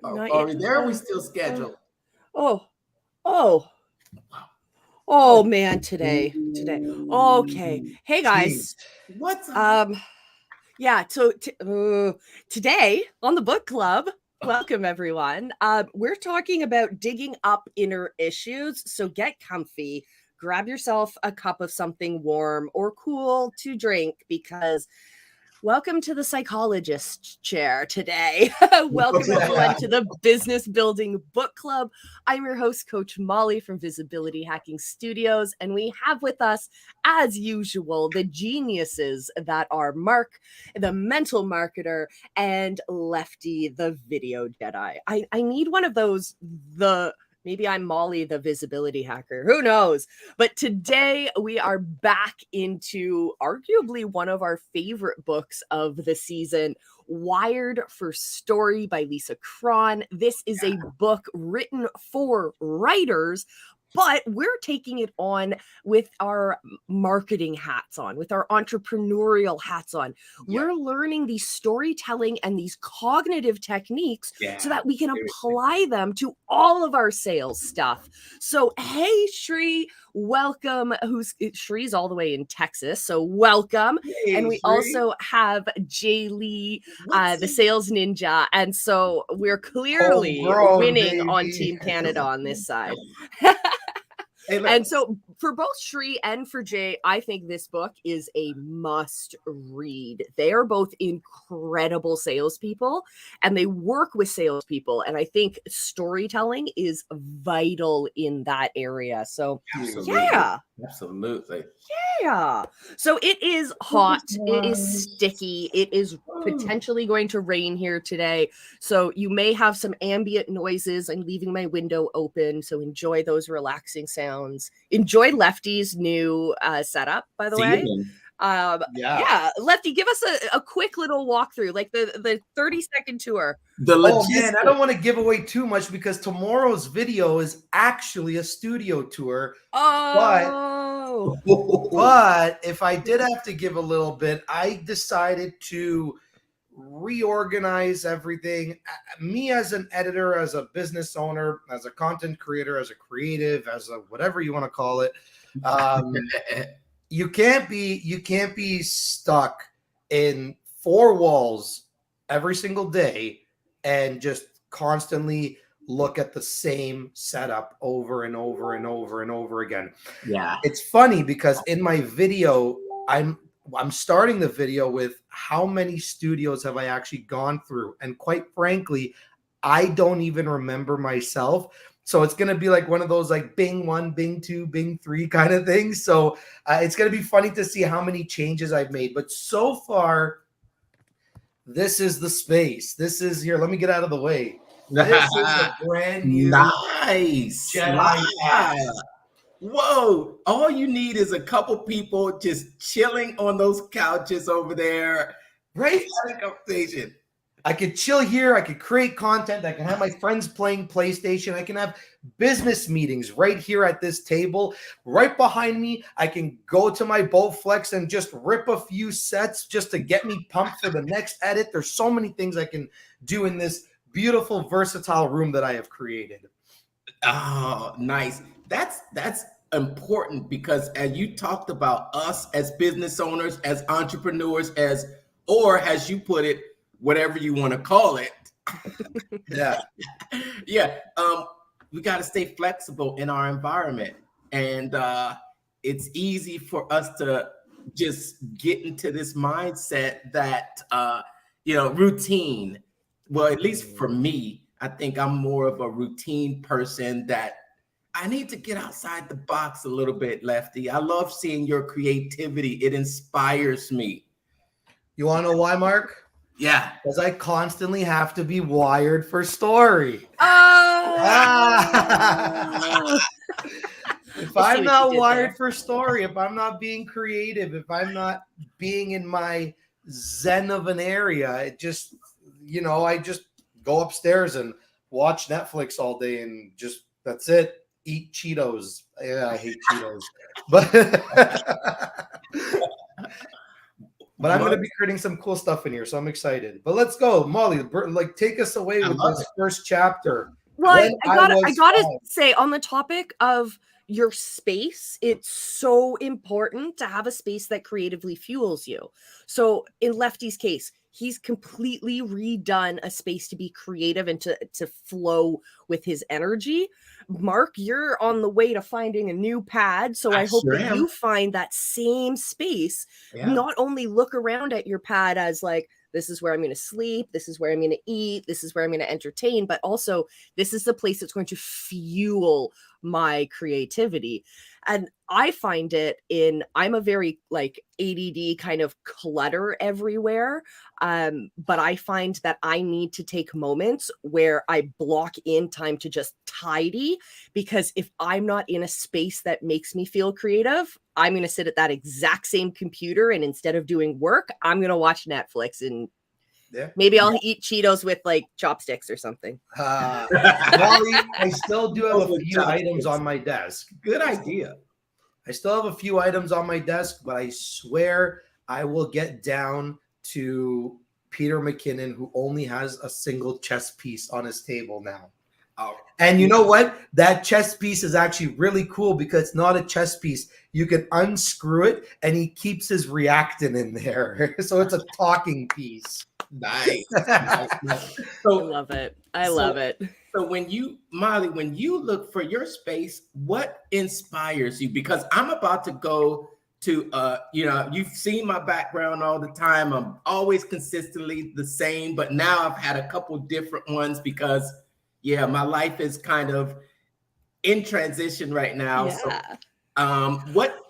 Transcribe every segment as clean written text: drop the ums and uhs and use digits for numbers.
Not Are yet. we there? Are we still scheduled? Oh, oh, oh man, today. Okay. Hey guys. What's up? Yeah, so today on the book club, welcome everyone. We're talking about digging up inner issues. So get comfy, grab yourself a cup of something warm or cool to drink because welcome to the psychologist chair today. Welcome everyone to the Business Building Book Club. I'm your host, Coach Molly from Visibility Hacking Studios, and we have with us, as usual, the geniuses that are Mark, the mental marketer, and Lefty, the video Jedi. I need one of those, maybe I'm Molly, the visibility hacker. Who knows? But today we are back into arguably one of our favorite books of the season, Wired for Story by Lisa Cron. This is a book written for writers, but we're taking it on with our marketing hats on, with our entrepreneurial hats on. Yeah. We're learning these storytelling and these cognitive techniques so that we can apply them to all of our sales stuff. So, hey, Shri, welcome. Shri's all the way in Texas, so welcome. Hey, and we Shri. Also have Jay Lee, the sales ninja. And so we're clearly winning baby. On Team Canada on this side. And so for both Shri and for Jay, I think this book is a must read. They are both incredible salespeople and they work with salespeople. And I think storytelling is vital in that area. So yeah. Absolutely. Yeah. So it is hot. It is sticky. It is potentially going to rain here today. So you may have some ambient noises. I'm leaving my window open. So enjoy those relaxing sounds. Enjoy Lefty's new setup, by the way. Yeah. Lefty, give us a quick little walkthrough, like the 30-second tour. Man, I don't want to give away too much because tomorrow's video is actually a studio tour. But if I did have to give a little bit, I decided to reorganize everything. Me as an editor, as a business owner, as a content creator, as a creative, as a whatever you want to call it. You can't be stuck in four walls every single day and just constantly look at the same setup over and over and over and over again. Yeah. It's funny because in my video, I'm starting the video with how many studios have I actually gone through? And quite frankly, I don't even remember myself. So it's going to be like one of those like Bing 1, Bing 2, Bing 3 kind of things. So it's going to be funny to see how many changes I've made. But so far, this is the space. This is here. Let me get out of the way. This is a brand new nice Jedi app. Whoa. All you need is a couple people just chilling on those couches over there. Right? Conversation. I could chill here. I could create content. I can have my friends playing PlayStation. I can have business meetings right here at this table. Right behind me, I can go to my Bowflex and just rip a few sets just to get me pumped for the next edit. There's so many things I can do in this beautiful, versatile room that I have created. Oh, nice. That's important because as you talked about us as business owners, as entrepreneurs, or as you put it, whatever you want to call it. Yeah. We got to stay flexible in our environment. And it's easy for us to just get into this mindset that, routine. Well, at least for me, I think I'm more of a routine person that I need to get outside the box a little bit, Lefty. I love seeing your creativity. It inspires me. You want to know why, Mark? Yeah. Because I constantly have to be wired for story. If I'm not wired for story, if I'm not being creative, if I'm not being in my zen of an area, it just, I just go upstairs and watch Netflix all day and just, that's it. Eat Cheetos. Yeah, I hate Cheetos. But But I'm going to be creating some cool stuff in here, so I'm excited. But let's go, Molly. Like, take us away with this first chapter. Well, I gotta say, on the topic of your space, it's so important to have a space that creatively fuels you. So in Lefty's case, he's completely redone a space to be creative and to flow with his energy. Mark, you're on the way to finding a new pad, so I hope that you find that same space. Not only look around at your pad as like, this is where I'm going to sleep, this is where I'm going to eat, this is where I'm going to entertain, but also this is the place that's going to fuel my creativity. And I find it I'm a very like ADD kind of clutter everywhere. But I find that I need to take moments where I block in time to just tidy, because if I'm not in a space that makes me feel creative, I'm going to sit at that exact same computer, and instead of doing work, I'm going to watch Netflix and maybe I'll eat Cheetos with like chopsticks or something. Molly, I still do have a few items on my desk. Good idea. I still have a few items on my desk, but I swear I will get down to Peter McKinnon, who only has a single chess piece on his table now. And you know what? That chess piece is actually really cool because it's not a chess piece. You can unscrew it, and he keeps his reactant in there. So it's a talking piece. Nice. So, I love it. I love it. So Molly, when you look for your space, what inspires you? Because I'm about to go to, you've seen my background all the time. I'm always consistently the same, but now I've had a couple different ones because, my life is kind of in transition right now. Yeah. So,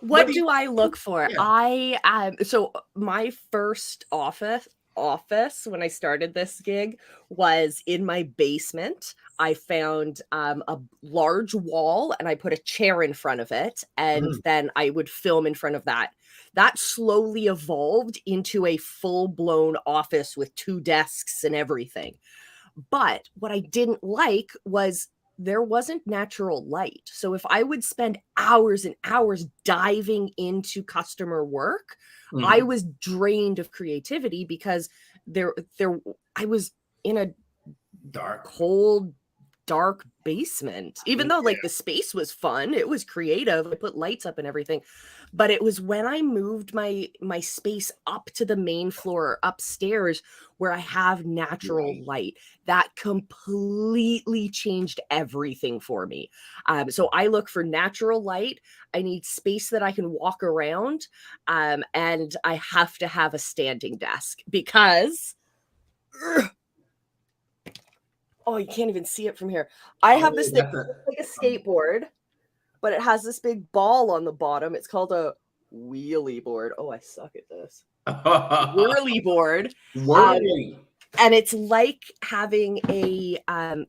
what do I look for? Yeah. So my first office when I started this gig was in my basement. I found a large wall and I put a chair in front of it, and then I would film in front of that. That slowly evolved into a full-blown office with 2 desks and everything. But what I didn't like was there wasn't natural light. So if I would spend hours and hours diving into customer work, I was drained of creativity because I was in a cold, dark basement. Even though like the space was fun, it was creative. I put lights up and everything. But it was when I moved my space up to the main floor upstairs where I have natural light that completely changed everything for me. So I look for natural light. I need space that I can walk around. And I have to have a standing desk because you can't even see it from here. I have this thing like a skateboard, but it has this big ball on the bottom. It's called a wheelie board. Oh, I suck at this. Whirly board. And it's like having a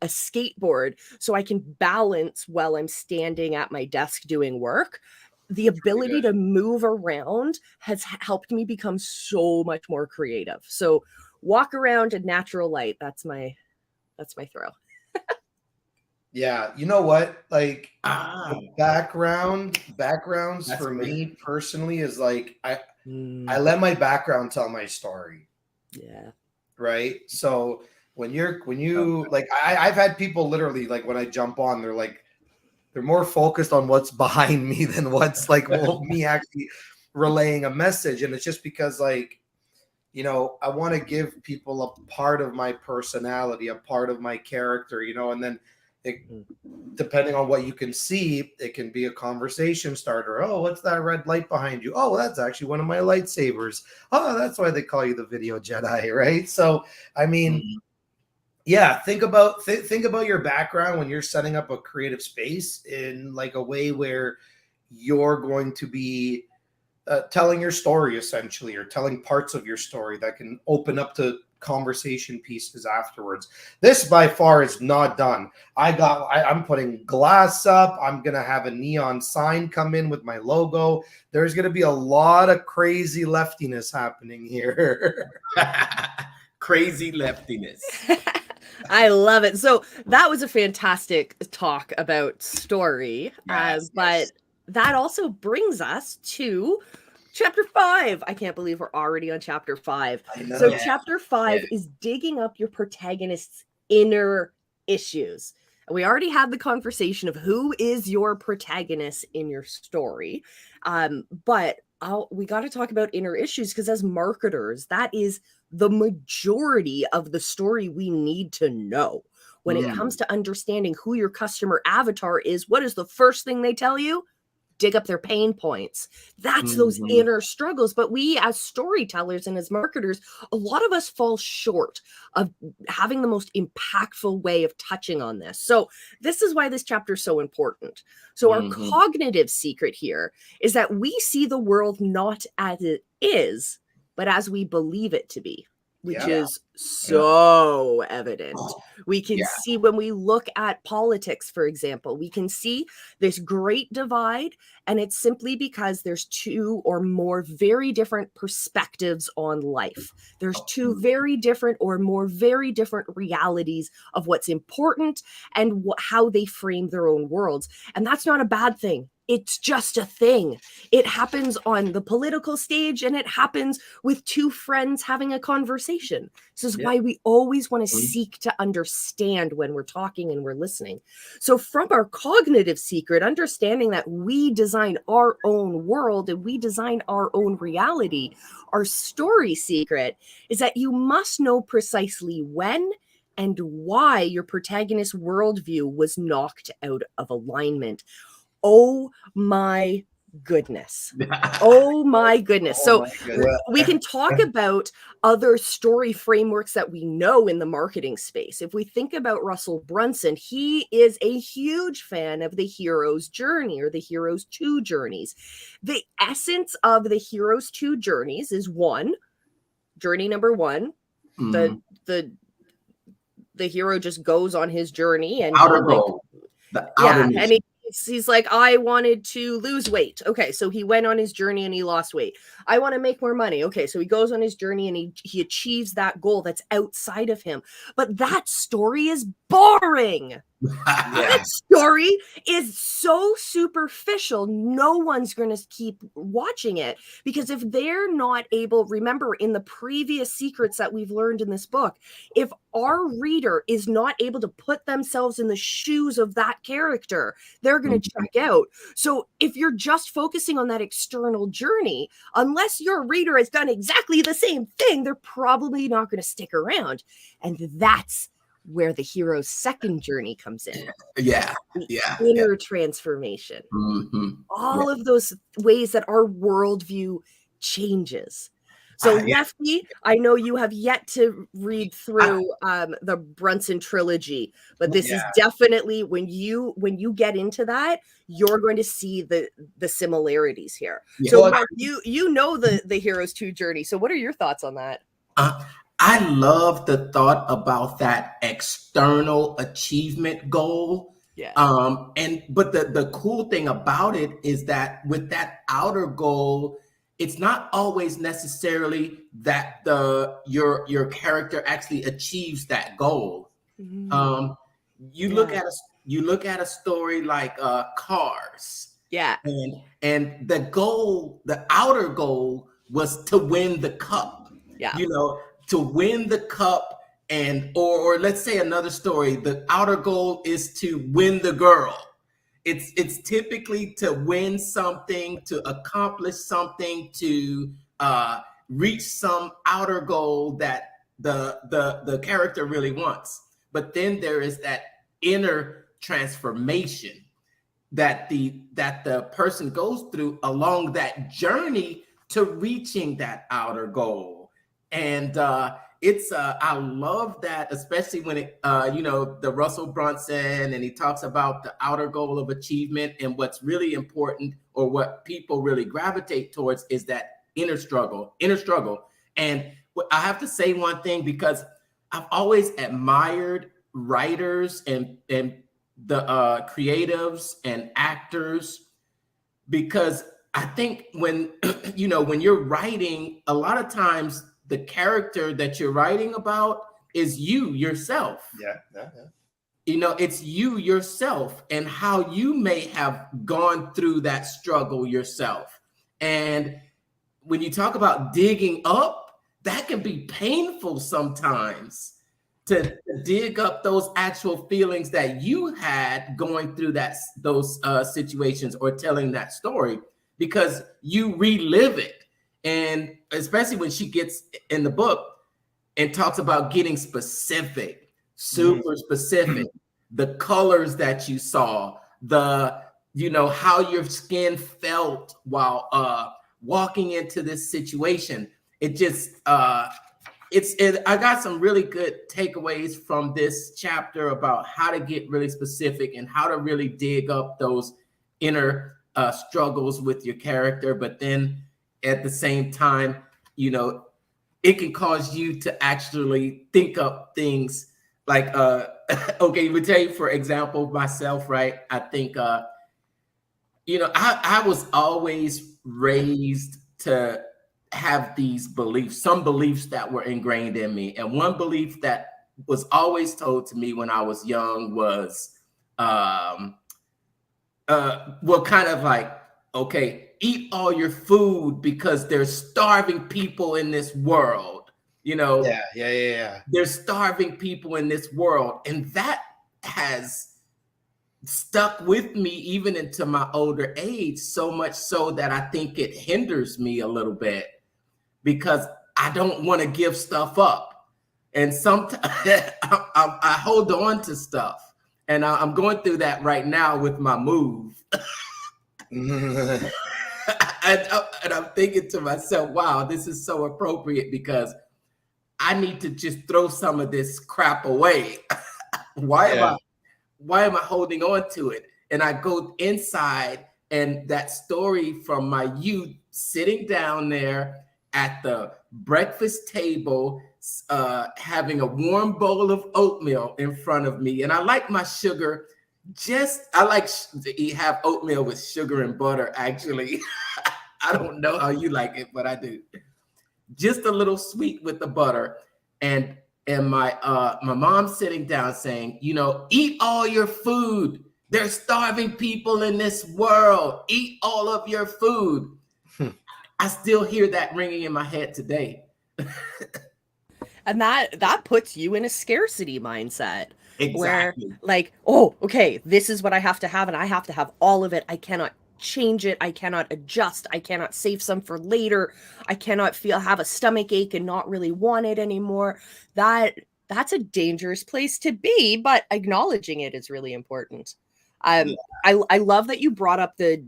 skateboard, so I can balance while I'm standing at my desk doing work. The ability to move around has helped me become so much more creative. So walk around in natural light. That's my throw. Yeah, you know what? Like backgrounds for me personally is like I let my background tell my story. Yeah. Right. So when you like I've had people literally like when I jump on, they're more focused on what's behind me than what's like me actually relaying a message. And it's just because like, I want to give people a part of my personality, a part of my character, and then depending on what you can see, it can be a conversation starter. Oh, what's that red light behind you? Oh, well, that's actually one of my lightsabers. Oh, that's why they call you the video Jedi, right? So, I mean, think about your background when you're setting up a creative space in like a way where you're going to be telling your story essentially, or telling parts of your story that can open up to conversation pieces afterwards. This by far is not done. I'm putting glass up. I'm going to have a neon sign come in with my logo. There's going to be a lot of crazy leftiness happening here. Crazy leftiness. I love it. So that was a fantastic talk about story. But that also brings us to chapter 5. I can't believe we're already on chapter 5. I know. So Yeah. chapter 5 is digging up your protagonist's inner issues. And we already had the conversation of who is your protagonist in your story. But we got to talk about inner issues, because as marketers, that is the majority of the story we need to know. When it comes to understanding who your customer avatar is, what is the first thing they tell you? Dig up their pain points. That's those inner struggles. But we as storytellers and as marketers, a lot of us fall short of having the most impactful way of touching on this. So this is why this chapter is so important. So our cognitive secret here is that we see the world not as it is, but as we believe it to be, which is so evident. We can see when we look at politics, for example, we can see this great divide, and it's simply because there's two or more very different perspectives on life. There's two very different or more very different realities of what's important and how they frame their own worlds. And that's not a bad thing. It's just a thing. It happens on the political stage, and it happens with two friends having a conversation. This is why we always want to seek to understand when we're talking and we're listening. So from our cognitive secret, understanding that we design our own world and we design our own reality, our story secret is that you must know precisely when and why your protagonist's worldview was knocked out of alignment. Oh my goodness. Oh my goodness. So we can talk about other story frameworks that we know in the marketing space. If we think about Russell Brunson, he is a huge fan of the hero's journey, or the hero's two journeys. The essence of the hero's two journeys is journey number one, the hero just goes on his journey and outer goal. And he's like, I wanted to lose weight. Okay, so he went on his journey and he lost weight. I want to make more money. Okay, so he goes on his journey and he achieves that goal that's outside of him. But that story is boring. That story is so superficial. No one's going to keep watching it, because if they're not able, remember in the previous secrets that we've learned in this book, if our reader is not able to put themselves in the shoes of that character, they're going to check out. So if you're just focusing on that external journey, unless your reader has done exactly the same thing, they're probably not going to stick around. And that's where the hero's second journey comes in. Inner transformation. All of those ways that our worldview changes. So Lefty, I know you have yet to read through the Brunson trilogy, but this is definitely, when you get into that, you're going to see the similarities here. So Mark, you know the hero's two journey. So what are your thoughts on that? I love the thought about that external achievement goal. But the cool thing about it is that with that outer goal, it's not always necessarily that your character actually achieves that goal. You look at a story like Cars. And the goal, the outer goal, was to win the cup. To win the cup, and or let's say another story, the outer goal is to win the girl. It's typically to win something, to accomplish something, to reach some outer goal that the character really wants. But then there is that inner transformation that the person goes through along that journey to reaching that outer goal. And it's I love that, especially when it the Russell Brunson, and he talks about the outer goal of achievement, and what's really important, or what people really gravitate towards, is that inner struggle. And I have to say one thing, because I've always admired writers and the creatives and actors, because I think when when you're writing, a lot of times the character that you're writing about is you yourself. It's you yourself, and how you may have gone through that struggle yourself. And when you talk about digging up, that can be painful sometimes to dig up those actual feelings that you had going through those situations or telling that story, because you relive it. And especially when she gets in the book and talks about getting specific, super specific, the colors that you saw, how your skin felt while walking into this situation. It just I got some really good takeaways from this chapter about how to get really specific and how to really dig up those inner struggles with your character. But then at the same time, it can cause you to actually think up things like, okay, we tell you, for example, myself, right? I think, I was always raised to have these beliefs, some beliefs that were ingrained in me. And one belief that was always told to me when I was young was, kind of like, okay, eat all your food because there's starving people in this world, Yeah. There's starving people in this world. And that has stuck with me even into my older age, so much so that I think it hinders me a little bit because I don't want to give stuff up. And sometimes I hold on to stuff. And I'm going through that right now with my move. And I'm thinking to myself, wow, this is so appropriate because I need to just throw some of this crap away. Why am I holding on to it? And I go inside, and that story from my youth, sitting down there at the breakfast table, having a warm bowl of oatmeal in front of me. And I like my sugar. I like to have oatmeal with sugar and butter, actually. I don't know how you like it, but I do. Just a little sweet with the butter. And my mom sitting down saying, eat all your food. There's starving people in this world. Eat all of your food. I still hear that ringing in my head today. And that puts you in a scarcity mindset. Exactly. Where like, oh, okay, this is what I have to have, and I have to have all of it. I cannot change it. I cannot adjust. I cannot save some for later. I cannot have a stomach ache and not really want it anymore. That's a dangerous place to be, but acknowledging it is really important. I love that you brought up the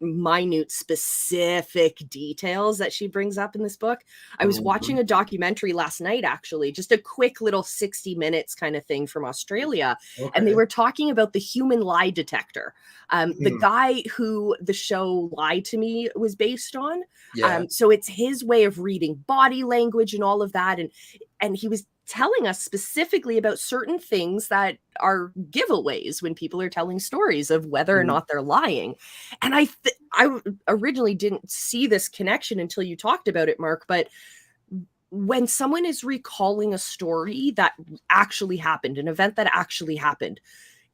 minute specific details that she brings up in this book. I was watching a documentary last night, actually, just a quick little 60 minutes kind of thing from Australia. Okay. And they were talking about the human lie detector. The guy who the show Lie to Me was based on. Yeah. So it's his way of reading body language and all of that. And he was telling us specifically about certain things that are giveaways when people are telling stories of whether or not they're lying. And I originally didn't see this connection until you talked about it, Mark, but when someone is recalling a story that actually happened, an event that actually happened,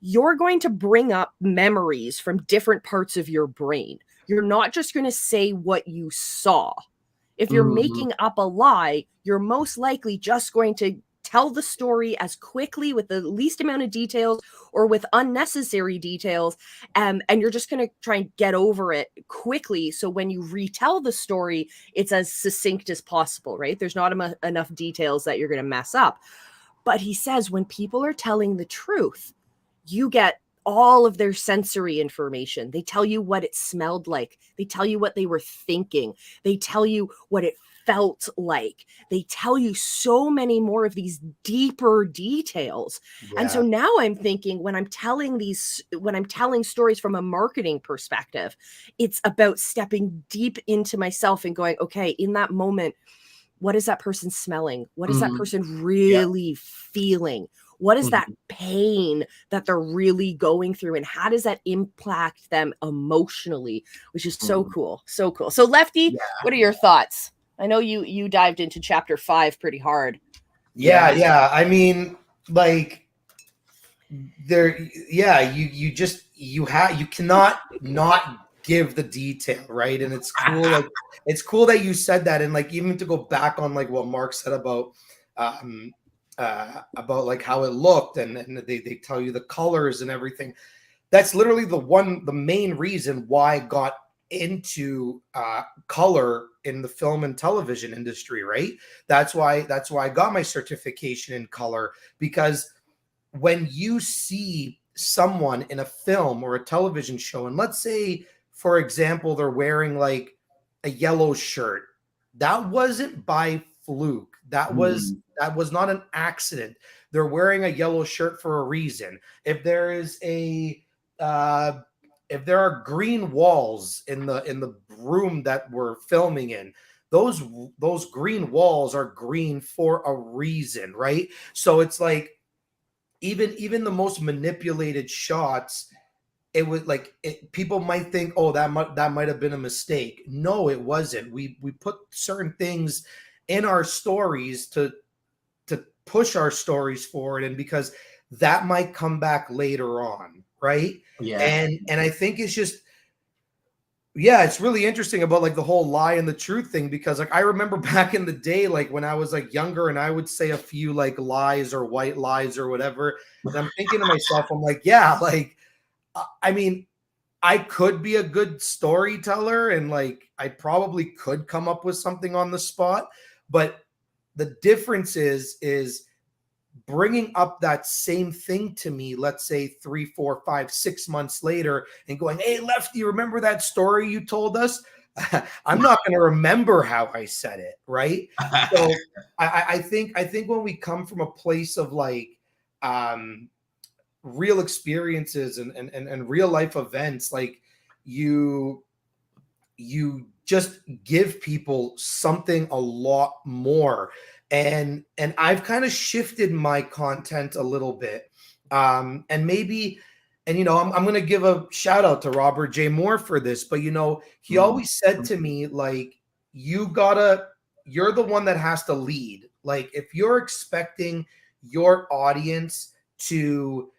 you're going to bring up memories from different parts of your brain. You're not just going to say what you saw. If you're making up a lie, you're most likely just going to tell the story as quickly with the least amount of details or with unnecessary details. And you're just going to try and get over it quickly. So when you retell the story, it's as succinct as possible, right? There's not enough details that you're going to mess up. But he says when people are telling the truth, you get all of their sensory information. They tell you what it smelled like. They tell you what they were thinking. They tell you what it felt like. They tell you so many more of these deeper details. Yeah. And so now I'm thinking when I'm telling stories from a marketing perspective, it's about stepping deep into myself and going, okay, in that moment, what is that person smelling? What is that person really feeling? What is that pain that they're really going through? And how does that impact them emotionally? Which is so cool. So cool. So Lefty, what are your thoughts? I know you dived into chapter 5 pretty hard. Yeah. I mean, like you cannot not give the detail, right? And it's cool. Like, it's cool that you said that. And like, even to go back on like what Mark said about like how it looked, and they tell you the colors and everything. That's literally the main reason why I got into color in the film and television industry, right? That's why I got my certification in color, because when you see someone in a film or a television show, and let's say, for example, they're wearing like a yellow shirt, that wasn't by fluke. That was not an accident. They're wearing a yellow shirt for a reason. If there is if there are green walls in the room that we're filming in, those green walls are green for a reason, right? So it's like, even the most manipulated shots, it was like, people might think, oh, that might have been a mistake. No, it wasn't. We put certain things in our stories to push our stories forward, and because that might come back later on, right? Yeah. And I think it's just, yeah, it's really interesting about like the whole lie and the truth thing, because like I remember back in the day, like when I was like younger, and I would say a few like lies or white lies or whatever, and I'm thinking to myself, I'm like, yeah, like I mean, I could be a good storyteller, and like I probably could come up with something on the spot, but the difference is bringing up that same thing to me, let's say 3, 4, 5, 6 months later, and going, hey, Lefty, remember that story you told us? I'm not going to remember how I said it, right? So I think when we come from a place of like real experiences and real life events, like you just give people something a lot more. And I've kind of shifted my content a little bit. And maybe, and you know, I'm going to give a shout out to Robert J. Moore for this, but you know, he always said to me, like, you're the one that has to lead. Like, if you're expecting your audience to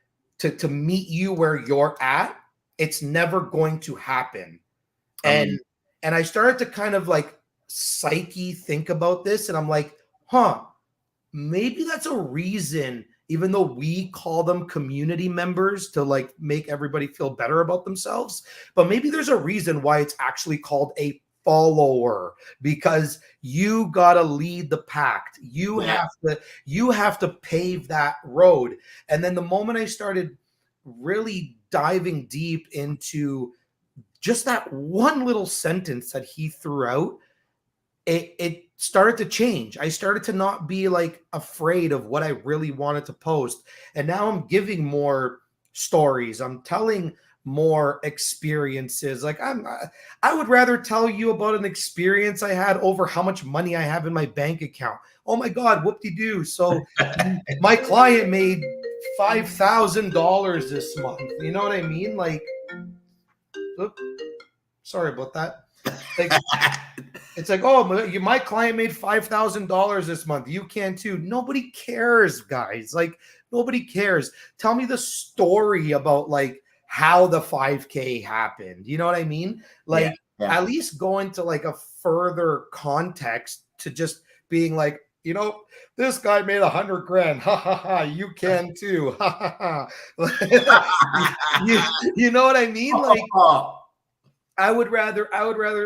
meet you where you're at, it's never going to happen. And I started to kind of like psyche think about this, and I'm like, maybe that's a reason, even though we call them community members to like make everybody feel better about themselves, but maybe there's a reason why it's actually called a follower, because you got to lead the pack. You have to pave that road. And then the moment I started really diving deep into just that one little sentence that he threw out, it started to change. I started to not be like afraid of what I really wanted to post. And now I'm giving more stories. I'm telling more experiences. Like I would rather tell you about an experience I had over how much money I have in my bank account. Oh my God, whoop-de-doo. So my client made $5,000 this month. You know what I mean? Like, oops, sorry about that. Like, it's like, oh, my client made $5,000 this month. You can too. Nobody cares, guys. Like, nobody cares. Tell me the story about like how the 5K happened. You know what I mean? Like, at least go into like a further context to just being like, you know, this guy made $100,000. Ha ha ha. You can too. Ha ha ha. You know what I mean? Like, I would rather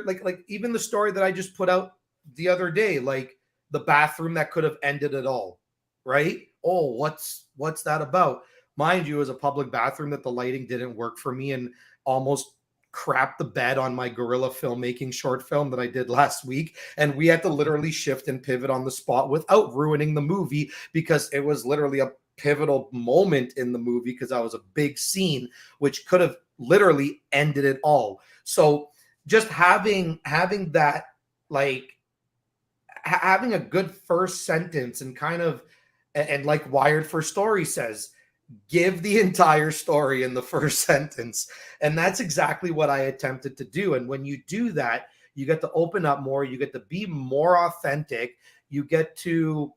like even the story that I just put out the other day, like the bathroom that could have ended it all, right? Oh, what's that about? Mind you, it was a public bathroom that the lighting didn't work for me and almost crapped the bed on my guerrilla filmmaking short film that I did last week. And we had to literally shift and pivot on the spot without ruining the movie, because it was literally a pivotal moment in the movie, because that was a big scene which could have literally ended it all. So just having that, like having a good first sentence, and kind of, and like Wired for Story says, give the entire story in the first sentence. And that's exactly what I attempted to do. And when you do that, you get to open up more, you get to be more authentic, you get to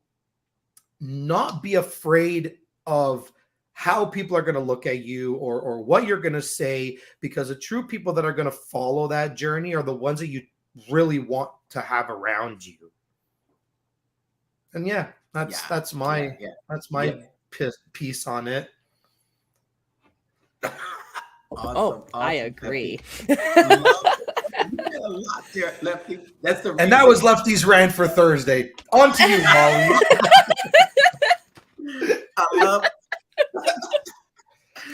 not be afraid of how people are going to look at you or what you're going to say, because the true people that are going to follow that journey are the ones that you really want to have around you. And yeah, that's my piece on it. Awesome, I agree. A lot there, Lefty. That's the and that was Lefty's rant for Thursday. On to you, Molly. I love.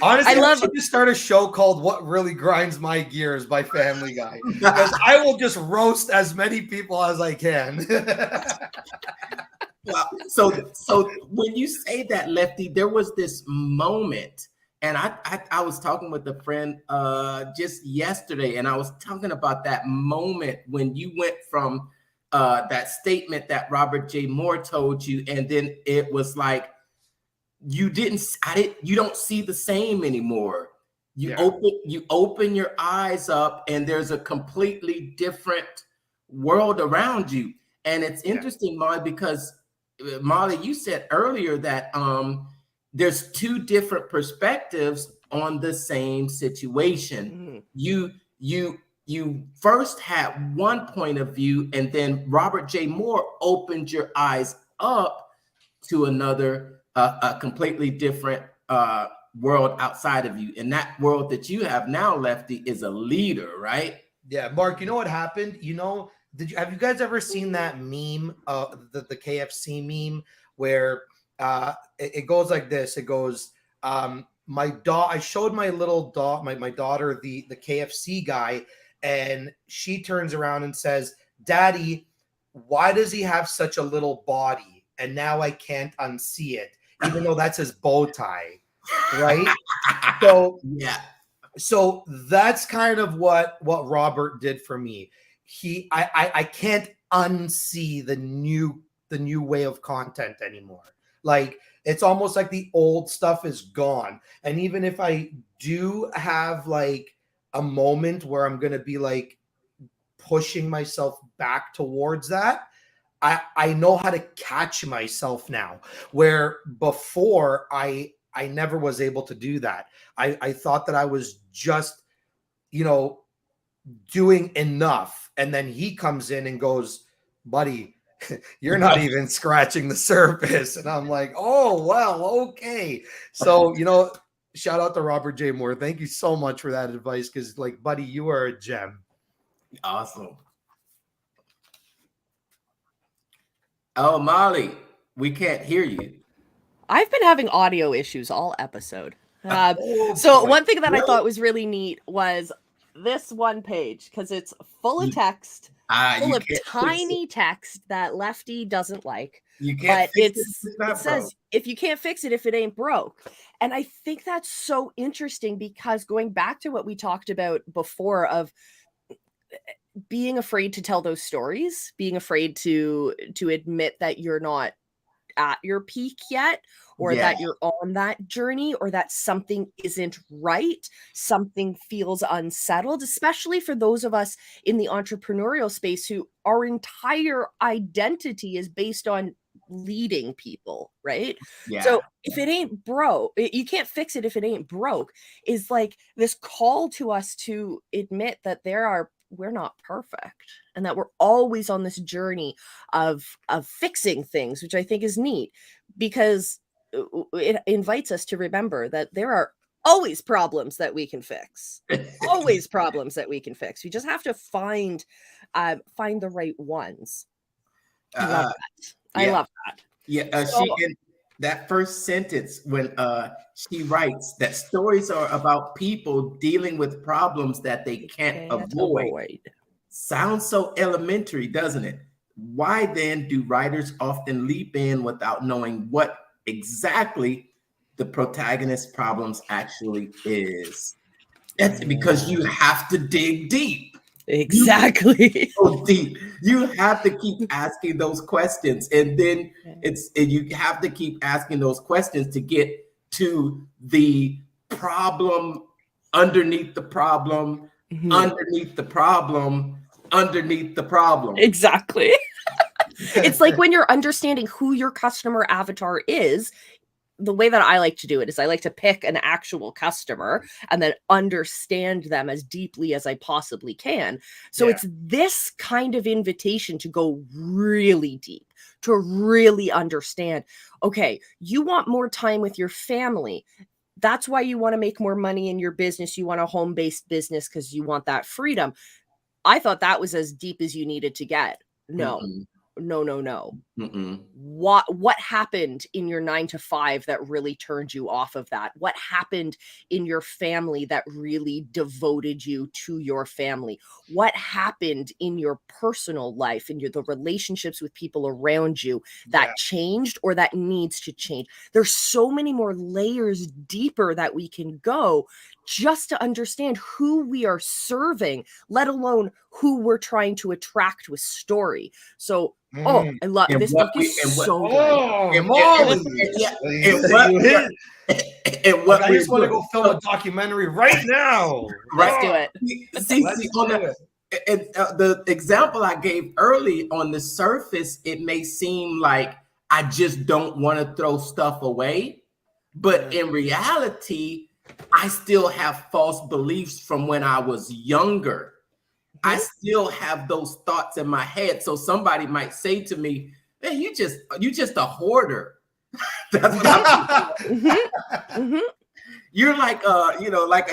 Honestly, I should just start a show called "What Really Grinds My Gears" by Family Guy, because I will just roast as many people as I can. Well, so when you say that, Lefty, there was this moment, and I was talking with a friend just yesterday, and I was talking about that moment when you went from that statement that Robert J. Moore told you, and then it was like you don't see the same anymore. You open your eyes up, and there's a completely different world around you. And it's interesting, Molly, because Molly, you said earlier that there's two different perspectives on the same situation. You first had one point of view, and then Robert J. Moore opened your eyes up to another, a completely different world outside of you. And that world that you have now, Lefty, is a leader, right? Yeah, Mark, you know what happened? Have you guys ever seen that meme, the KFC meme, where it goes like this? It goes, I showed my little my daughter the KFC guy, and she turns around and says, "Daddy, why does he have such a little body? And now I can't unsee it, even though that's his bow tie." Right? So yeah. So that's kind of what Robert did for me. I can't unsee the new way of content anymore. Like, it's almost like the old stuff is gone. And even if I do have like a moment where I'm going to be like pushing myself back towards that, I know how to catch myself now, where before I never was able to do that. I thought that I was just, doing enough. And then he comes in and goes, "Buddy, you're not even scratching the surface." And I'm like, "Oh, well, okay." So, shout out to Robert J. Moore. Thank you so much for that advice. Because, like, buddy, you are a gem. Awesome. Oh, Molly, we can't hear you. I've been having audio issues all episode. So one thing that I thought was really neat was this one page, because it's full of text, full of tiny text that Lefty doesn't like. You can't it says, if you can't fix it, if it ain't broke. And I think that's so interesting, because going back to what we talked about before of being afraid to tell those stories, being afraid to admit that you're not at your peak yet, or that you're on that journey, or that something isn't right, something feels unsettled, especially for those of us in the entrepreneurial space who our entire identity is based on leading people, right? So if it ain't broke, you can't fix it if it ain't broke, is like this call to us to admit that we're not perfect, and that we're always on this journey of fixing things, which I think is neat, because it invites us to remember that there are always problems that we can fix. Always problems that we can fix. We just have to find the right ones. I love that. I love that. Yeah, she in that first sentence when she writes that stories are about people dealing with problems that they can't avoid. Sounds so elementary, doesn't it? Why then do writers often leap in without knowing what exactly the protagonist's problems actually is? That's because you have to dig deep. Exactly. So deep. You have to keep asking those questions, and then you have to keep asking those questions to get to the problem underneath the problem, underneath the problem, underneath the problem. Exactly. It's like when you're understanding who your customer avatar is, the way that I like to do it is I like to pick an actual customer and then understand them as deeply as I possibly can. So Yeah. it's this kind of invitation to go really deep, to really understand, okay, you want more time with your family. That's why you want to make more money in your business. You want a home-based business because you want that freedom. I thought that was as deep as you needed to get. No, Mm-mm. no. Mm-mm. What happened in your 9 to 5 that really turned you off of that? What happened in your family that really devoted you to your family? What happened in your personal life, in the relationships with people around you that Yeah. changed or that needs to change? There's so many more layers deeper that we can go just to understand who we are serving, let alone who we're trying to attract with story. So, oh, Mm. I love And this what book we is and what so good. Oh, and, Molly! yeah, You and what hit. and what Like, I we're just want to doing. go film a documentary right now. Let's Right. do it. See, Let's on do the it. and the example I gave early, on the surface, it may seem like I just don't want to throw stuff away, but in reality, I still have false beliefs from when I was younger. I still have those thoughts in my head. So somebody might say to me, "Man, you just a hoarder." That's what I'm. You're like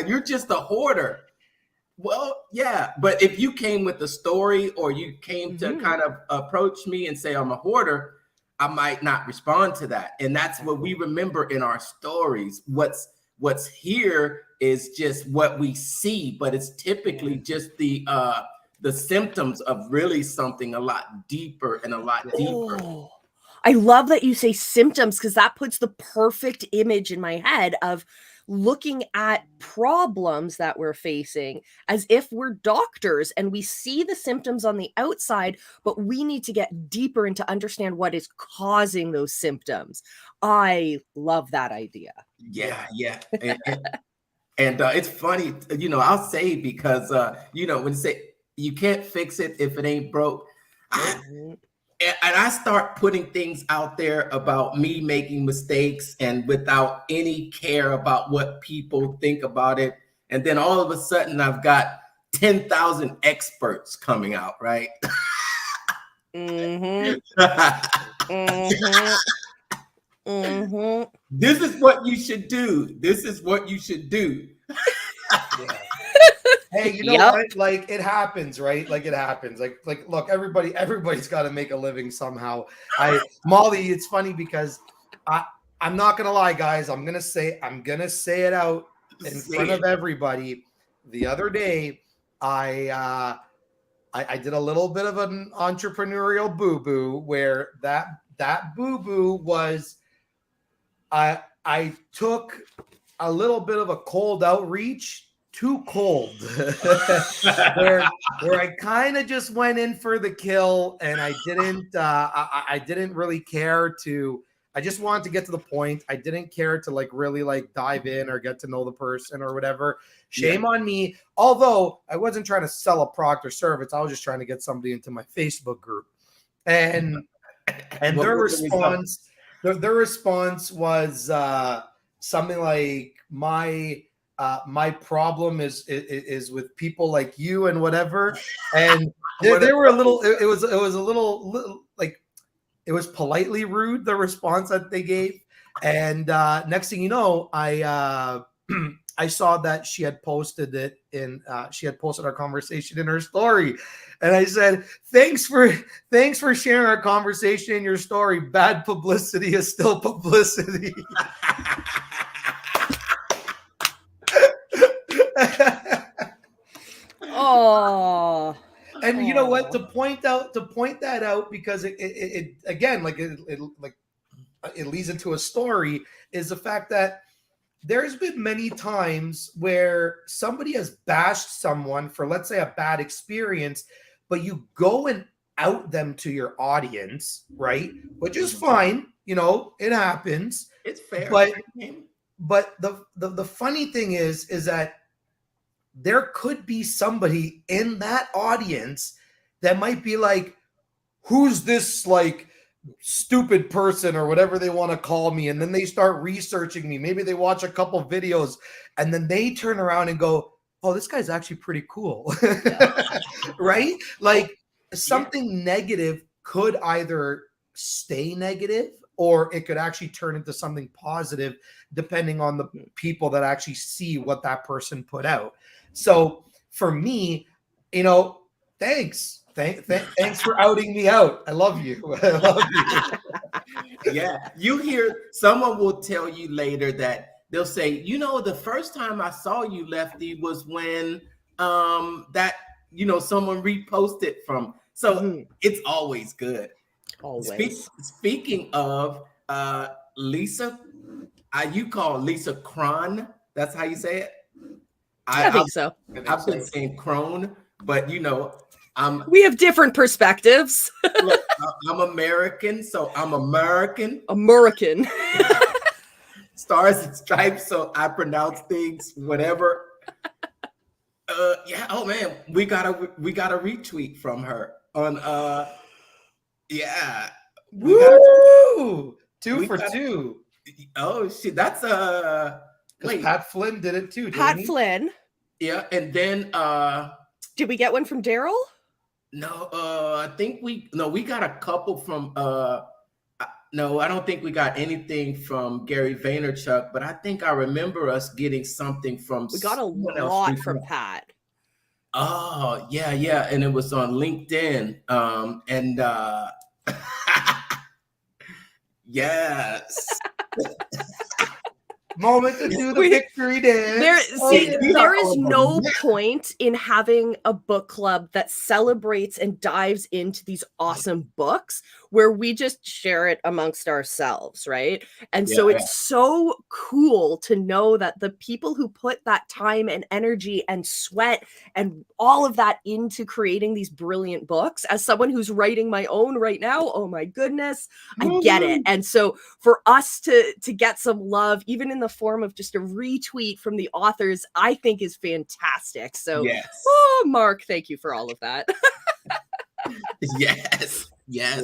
you're just a hoarder. Well, yeah, but if you came with a story or you came to kind of approach me and say I'm a hoarder, I might not respond to that. And that's what we remember in our stories. What's here is just what we see, but it's typically just the symptoms of really something a lot deeper and a lot deeper. Oh, I love that you say symptoms because that puts the perfect image in my head of looking at problems that we're facing as if we're doctors and we see the symptoms on the outside, but we need to get deeper and to understand what is causing those symptoms. I love that idea. Yeah. And it's funny, I'll say, because when you say you can't fix it if it ain't broke. And I start putting things out there about me making mistakes and without any care about what people think about it. And then all of a sudden I've got 10,000 experts coming out, right? Mm-hmm. This is what you should do. This is what you should do. Yeah. Hey, you know what? Like, it happens, right? Like, it happens. Like, look, everybody's got to make a living somehow. Molly, it's funny because I'm not gonna lie, guys. I'm gonna say it out in front of everybody. The other day, I did a little bit of an entrepreneurial boo-boo where that boo-boo was I took a little bit of a cold outreach, too cold, where I kind of just went in for the kill, and I didn't really care to. I just wanted to get to the point. I didn't care to really dive in or get to know the person or whatever. Shame on me. Although I wasn't trying to sell a product or service, I was just trying to get somebody into my Facebook group, and their response was something like my problem is with people like you and whatever, and they were a little. It was a little like it was politely rude, the response that they gave, and next thing you know, I I saw that she had posted it in she had posted our conversation in her story, and I said, thanks for sharing our conversation in your story. Bad publicity is still publicity. Oh, and you know what? To point that out, because it again, it leads into a story, is the fact that there's been many times where somebody has bashed someone for, let's say, a bad experience, but you go and out them to your audience, right? Which is fine, it happens. It's fair. But the funny thing is that there could be somebody in that audience that might be like, who's this stupid person or whatever they want to call me, and then they start researching me. Maybe they watch a couple videos and then they turn around and go, oh, this guy's actually pretty cool. Right? Like something negative could either stay negative or it could actually turn into something positive depending on the people that actually see what that person put out. So for me, you know, thanks for outing me out. I love you. I love you. Yeah, you hear someone will tell you later that they'll say, you know, the first time I saw you, Lefty, was when that, you know, someone reposted from. So it's always good. Always. Speaking of Lisa, you call Lisa Cron. That's how you say it. I think so. I've been saying Crone, but you know, we have different perspectives. Look, I'm American, so I'm American. American. Stars and stripes, so I pronounce things whatever. Yeah. Oh man, we got a retweet from her on. Yeah. Woo! 2 for 2. Oh shit, that's Wait, Pat Flynn did it too. Pat Flynn. Yeah, and then did we get one from Daryl? No, I think we got a couple from no, I don't think we got anything from Gary Vaynerchuk, but I think I remember us getting something from. We got a lot from Pat. Oh yeah, and it was on LinkedIn, and yes. Moment to do the victory dance. There is no point in having a book club that celebrates and dives into these awesome books where we just share it amongst ourselves, right? And so it's so cool to know that the people who put that time and energy and sweat and all of that into creating these brilliant books, as someone who's writing my own right now, oh my goodness, I get it. And so for us to get some love, even in the form of just a retweet from the authors, I think is fantastic. So Mark, thank you for all of that. Yes.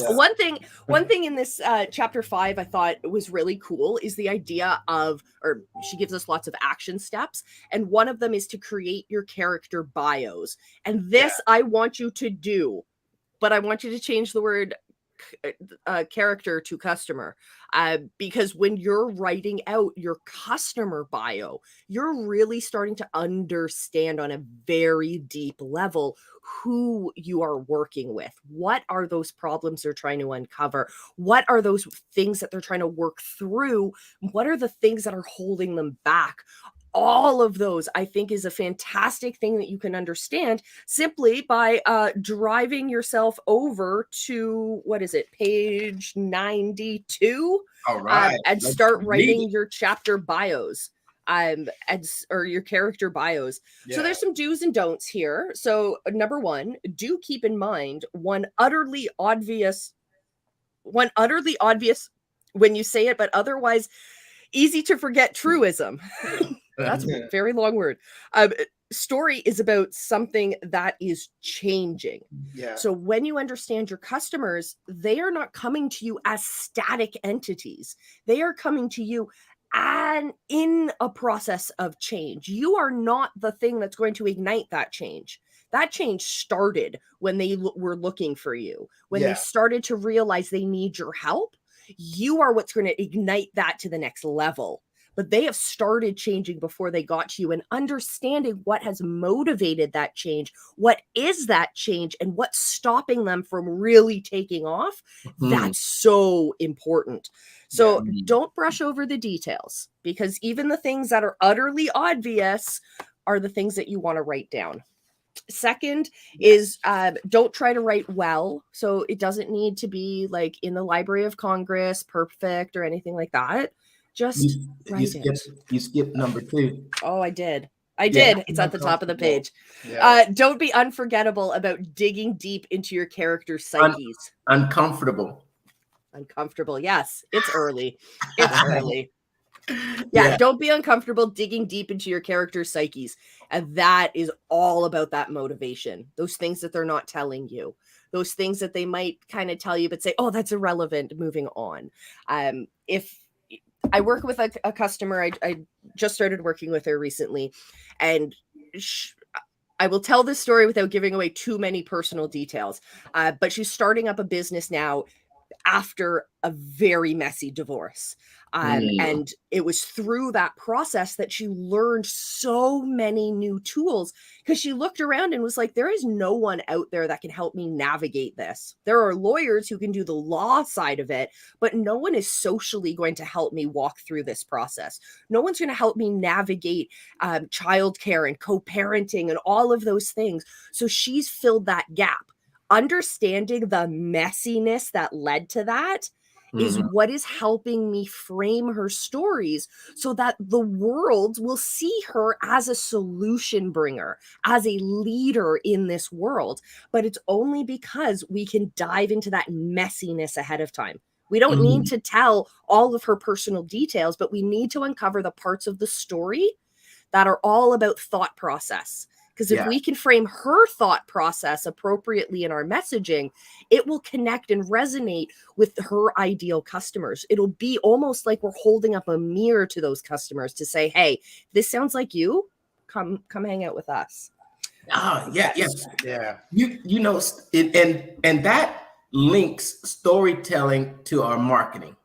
One thing in this chapter 5 I thought was really cool is the idea of, or she gives us lots of action steps, and one of them is to create your character bios. And this I want you to do, but I want you to change the word character to customer, because when you're writing out your customer bio, you're really starting to understand on a very deep level who you are working with. What are those problems they're trying to uncover? What are those things that they're trying to work through? What are the things that are holding them back? All of those, I think, is a fantastic thing that you can understand simply by driving yourself over to, what is it, page 92? All right. And start writing your chapter bios. Or your character bios. So there's some do's and don'ts here. So number 1, do keep in mind one utterly obvious when you say it, but otherwise easy to forget truism. That's a very long word. Story is about something that is changing. So when you understand your customers, they are not coming to you as static entities. They are coming to you and in a process of change. You are not the thing that's going to ignite that change. That change started when they were looking for you, when they started to realize they need your help. You are what's going to ignite that to the next level. But they have started changing before they got to you, and understanding what has motivated that change, what is that change, and what's stopping them from really taking off. That's so important. So don't brush over the details, because even the things that are utterly obvious are the things that you want to write down. Second is don't try to write well. So it doesn't need to be like in the Library of Congress, perfect or anything like that. Just write it. You skipped number 2. Oh, I did. It's at the top of the page. Don't be unforgettable about digging deep into your character's psyches. Uncomfortable. Yes, it's early. Don't be uncomfortable digging deep into your character's psyches. And that is all about that motivation. Those things that they're not telling you. those things that they might kind of tell you, but say, oh, that's irrelevant, moving on. If I work with a customer, I just started working with her recently, and I will tell this story without giving away too many personal details, but she's starting up a business now after a very messy divorce. And it was through that process that she learned so many new tools, because she looked around and was like, there is no one out there that can help me navigate this. There are lawyers who can do the law side of it, but no one is socially going to help me walk through this process. No one's going to help me navigate childcare and co-parenting and all of those things. So she's filled that gap. Understanding the messiness that led to that is what is helping me frame her stories so that the world will see her as a solution bringer, as a leader in this world. But it's only because we can dive into that messiness ahead of time. We don't need to tell all of her personal details, but we need to uncover the parts of the story that are all about thought process. Because if we can frame her thought process appropriately in our messaging, it will connect and resonate with her ideal customers. It'll be almost like we're holding up a mirror to those customers to say, hey, this sounds like you. Come hang out with us. Yeah. You know, and that links storytelling to our marketing.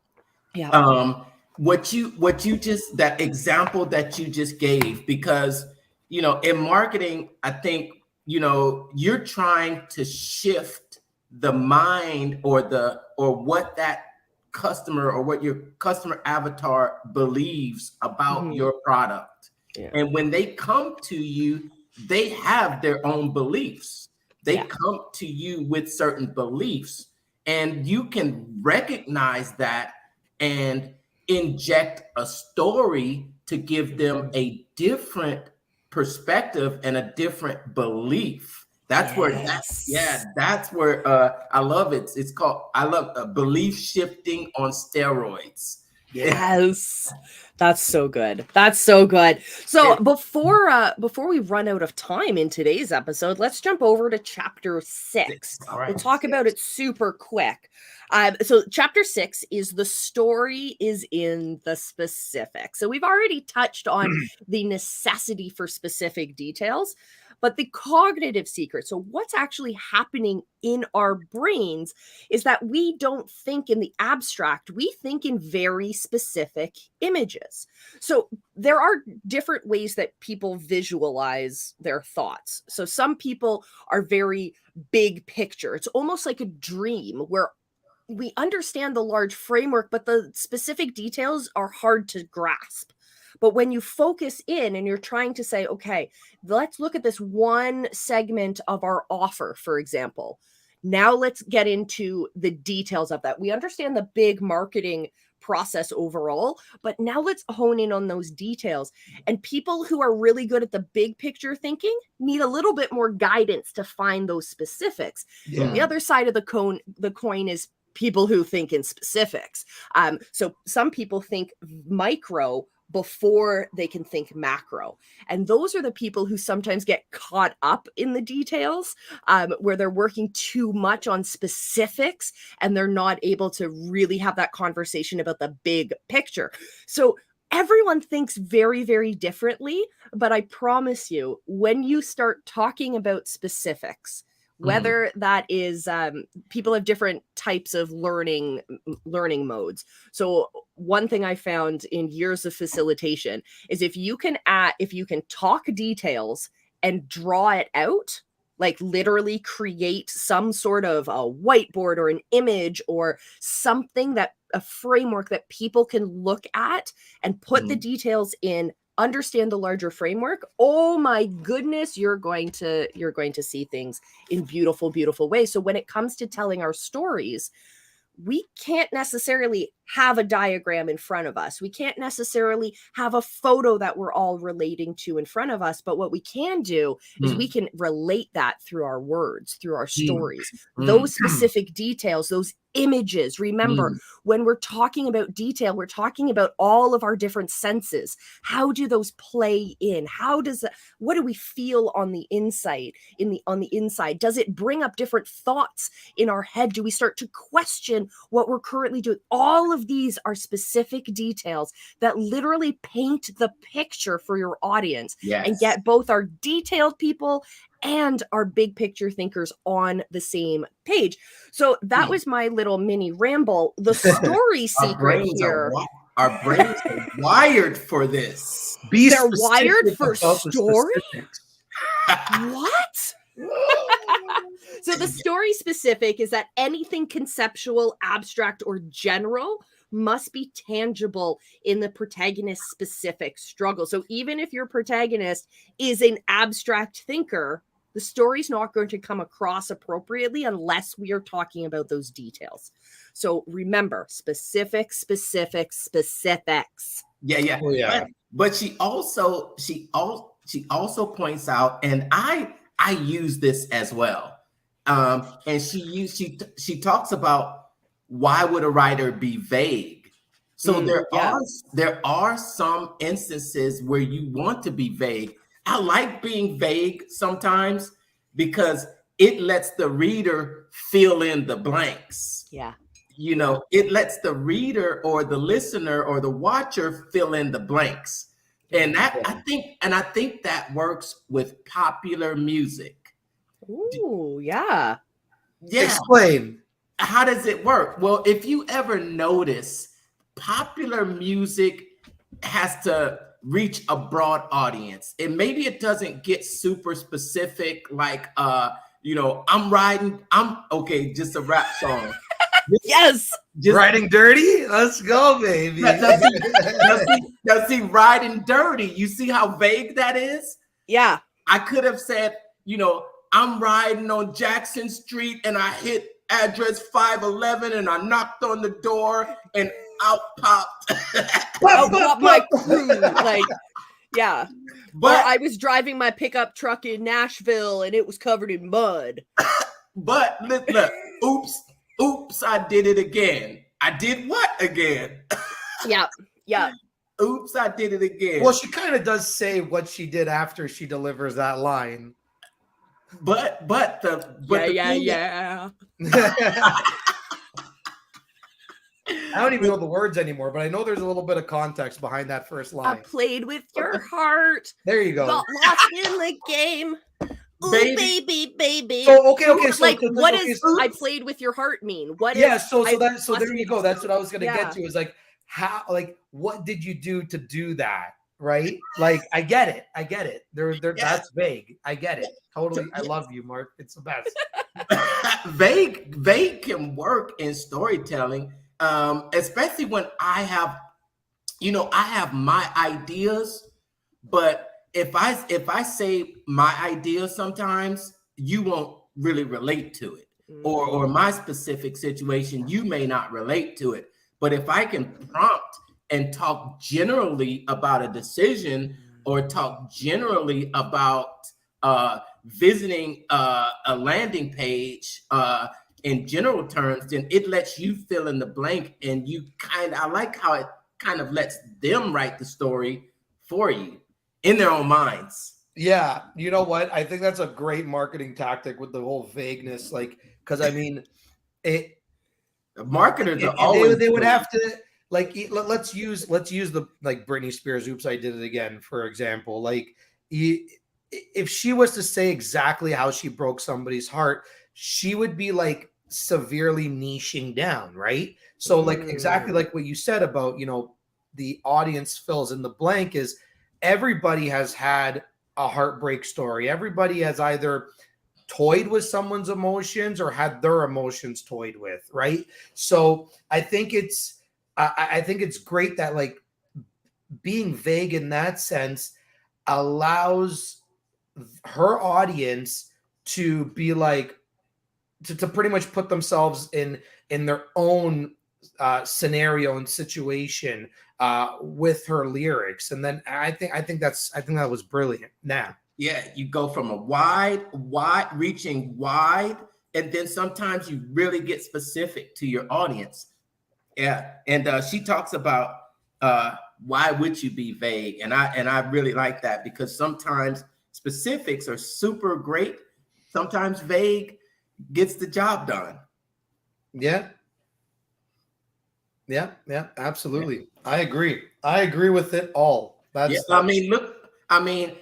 Yeah. What you just, that example that you just gave, because you know, in marketing, I think, you know, you're trying to shift the mind or what that customer or what your customer avatar believes about your product. Yeah. And when they come to you, they have their own beliefs. They come to you with certain beliefs, and you can recognize that and inject a story to give them a different perspective and a different belief. That's where that's where I love it. It's called, I love belief shifting on steroids. Yes. That's so good. That's so good. So before we run out of time in today's episode, let's jump over to chapter 6. All right. We'll talk about it super quick. So chapter 6 is the story is in the specific. So we've already touched on the necessity for specific details, but the cognitive secret, so what's actually happening in our brains, is that we don't think in the abstract. We think in very specific images. So there are different ways that people visualize their thoughts. So some people are very big picture. It's almost like a dream where we understand the large framework, but the specific details are hard to grasp. But when you focus in and you're trying to say, okay, let's look at this one segment of our offer, for example. Now let's get into the details of that. We understand the big marketing process overall, but now let's hone in on those details. And people who are really good at the big picture thinking need a little bit more guidance to find those specifics. Yeah. The other side of the coin is people who think in specifics. So some people think micro before they can think macro. And those are the people who sometimes get caught up in the details, where they're working too much on specifics and they're not able to really have that conversation about the big picture. So everyone thinks very, very differently, but I promise you, when you start talking about specifics, whether that is people have different types of learning modes. So one thing I found in years of facilitation is if you can talk details and draw it out, like literally create some sort of a whiteboard or an image or something, that a framework that people can look at and put the details in, understand the larger framework, oh my goodness, you're going to see things in beautiful, beautiful ways. So when it comes to telling our stories, we can't necessarily have a diagram in front of us. We can't necessarily have a photo that we're all relating to in front of us, but what we can do is we can relate that through our words, through our stories, those specific details, those images. Remember, when we're talking about detail, we're talking about all of our different senses. How do those play in? What do we feel on the inside? On the inside, does it bring up different thoughts in our head? Do we start to question what we're currently doing? All of these are specific details that literally paint the picture for your audience and get both our detailed people and our big picture thinkers on the same page. So that was my little mini ramble. The story secret here. Our brains are wired for this. They're wired for story? What? So the story specific is that anything conceptual, abstract, or general must be tangible in the protagonist's specific struggle. So even if your protagonist is an abstract thinker, the story's not going to come across appropriately unless we are talking about those details. So remember, specifics. Yeah. Oh, yeah. But she also points out, and I use this as well. And she talks about, why would a writer be vague? So there are some instances where you want to be vague. I like being vague sometimes because it lets the reader fill in the blanks. Yeah. You know, it lets the reader or the listener or the watcher fill in the blanks. And I think that works with popular music. Ooh, yeah. Explain. How does it work? Well, if you ever notice, popular music has to reach a broad audience. And maybe it doesn't get super specific, like just a rap song. Yes. Riding Dirty? Let's go, baby. Now see, Riding Dirty, you see how vague that is? Yeah. I could have said, I'm riding on Jackson Street and I hit address 511 and I knocked on the door and out popped my crew. Like, yeah. But or I was driving my pickup truck in Nashville and it was covered in mud. But look, oops, I did it again. I did what again? Yeah. Oops, I did it again. Well, she kind of does say what she did after she delivers that line. But yeah. I don't even know the words anymore, but I know there's a little bit of context behind that first line. I played with your heart. There you go. Got lost in the game. Ooh, baby. So okay. So like, what does I played with your heart mean? What? Yeah. Is So there you go. That's what I was gonna get to. Is like, how? Like, what did you do to do that? Right? Like, I get it. That's vague. I get it. Totally. I love you, Mark. It's the best. Vague can work in storytelling, especially when I have my ideas, but if I say my idea, sometimes you won't really relate to it, or my specific situation, you may not relate to it. But if I can prompt and talk generally about a decision, or talk generally about visiting a landing page in general terms, then it lets you fill in the blank, and I like how it kind of lets them write the story for you in their own minds. Yeah, you know what? I think that's a great marketing tactic with the whole vagueness, like, because I mean, marketers are always they would have to, like, let's use the, like, Britney Spears, "Oops, I Did It Again," for example. Like, if she was to say exactly how she broke somebody's heart, she would be like severely niching down, right? So like exactly like what you said about, the audience fills in the blank, is everybody has had a heartbreak story. Everybody has either toyed with someone's emotions or had their emotions toyed with, right? So I think it's great that, like, being vague in that sense allows her audience to be like, to pretty much put themselves in their own scenario and situation with her lyrics, and then I think that was brilliant. Now, Yeah, you go from a reaching wide, and then sometimes you really get specific to your audience. Yeah, and she talks about why would you be vague, and I really like that, because sometimes specifics are super great. Sometimes vague gets the job done. yeah, absolutely. I agree with it all. Yeah, I mean, look, I mean,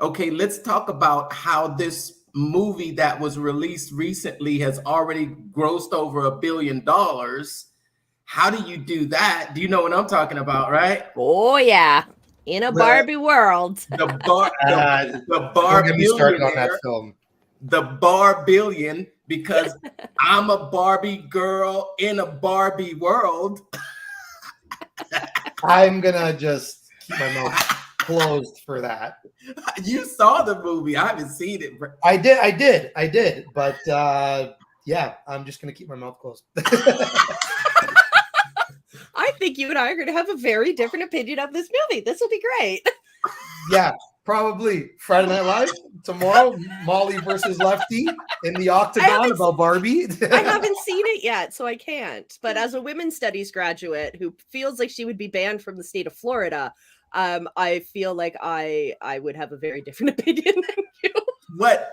okay, let's talk about how this movie that was released recently has already grossed over $1 billion. How do you do that? Do you know what I'm talking about, right? Oh yeah, in a Barbie world. The Don't bar get me started on that billionaire, film. the bar billion, because I'm a Barbie girl in a Barbie world. I'm gonna just keep my mouth closed for that. You saw the movie. I haven't seen it. I did. But yeah, I'm just gonna keep my mouth closed. I think you and I are going to have a very different opinion of this movie. This will be great. Yeah, probably Friday Night Live tomorrow. Molly versus Lefty in the octagon about Barbie. I haven't seen it yet, so I can't. But as a women's studies graduate who feels like she would be banned from the state of Florida, I feel like I would have a very different opinion than you. What?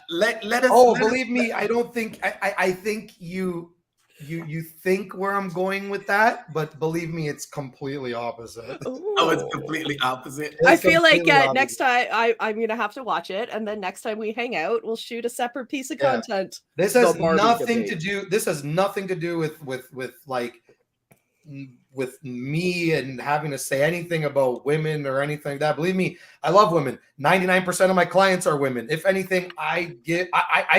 Let us. Oh, believe me, I don't think I think you think where I'm going with that, but believe me, it's completely opposite. Ooh. Oh, it's completely opposite. I feel like next time I'm gonna have to watch it, and then next time we hang out, we'll shoot a separate piece of content. This has nothing to do. This has nothing to do with me and having to say anything about women or anything like that. Believe me, I love women. 99% of my clients are women. If anything, I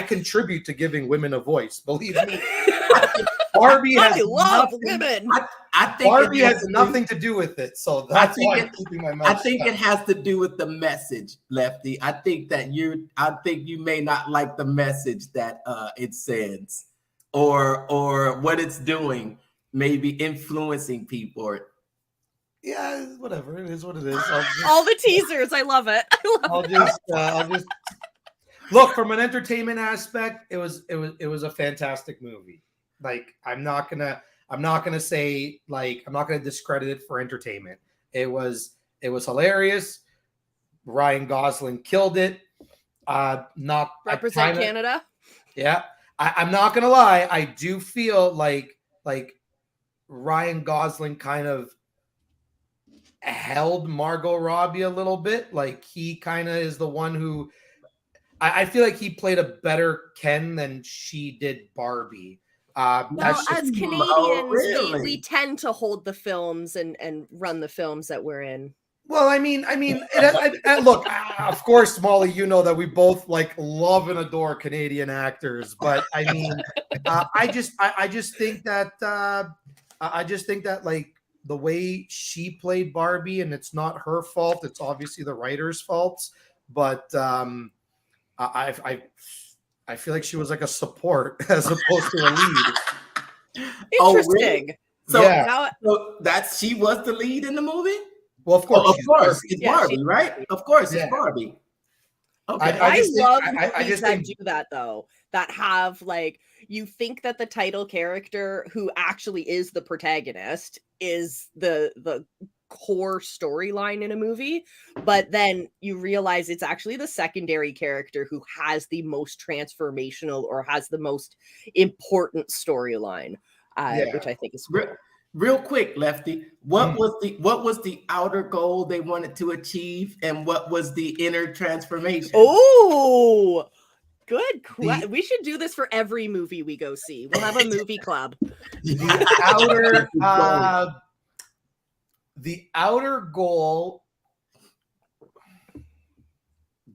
contribute to giving women a voice. Believe me. Barbie has women. I think Barbie has nothing to do with it. So that's why I'm keeping my mouth shut. I think it has to do with the message, Lefty. I think you may not like the message that it sends, or what it's doing, maybe influencing people. Yeah, whatever. It is what it is. All the teasers, I love it. I'll just look, from an entertainment aspect, it was a fantastic movie. Like, I'm not gonna say, like, I'm not gonna discredit it for entertainment. It was hilarious. Ryan Gosling killed it. Not represent Canada. Yeah, I'm not gonna lie. I do feel like Ryan Gosling kind of held Margot Robbie a little bit. Like, he kind of is the one who I feel like he played a better Ken than she did Barbie. Well, as Canadians, we tend to hold the films and run the films that we're in. Well, I mean, look, of course, Molly, you know that we both like love and adore Canadian actors, but I mean, I just think that like the way she played Barbie, and it's not her fault; it's obviously the writer's fault. But I feel like she was like a support as opposed to a lead. Interesting. Oh, really? So, yeah. So she was the lead in the movie? Well, of course. It's Barbie, right? Of course, it's Barbie. Okay. I love movies that do that, though, that have, like, you think that the title character, who actually is the protagonist, is the core storyline in a movie, but then you realize it's actually the secondary character who has the most transformational or has the most important storyline, which I think is cool. Real quick, Lefty, what was the outer goal they wanted to achieve, and what was the inner transformation? Oh, good question. We should do this for every movie we go see. We'll have a movie club. The outer goal.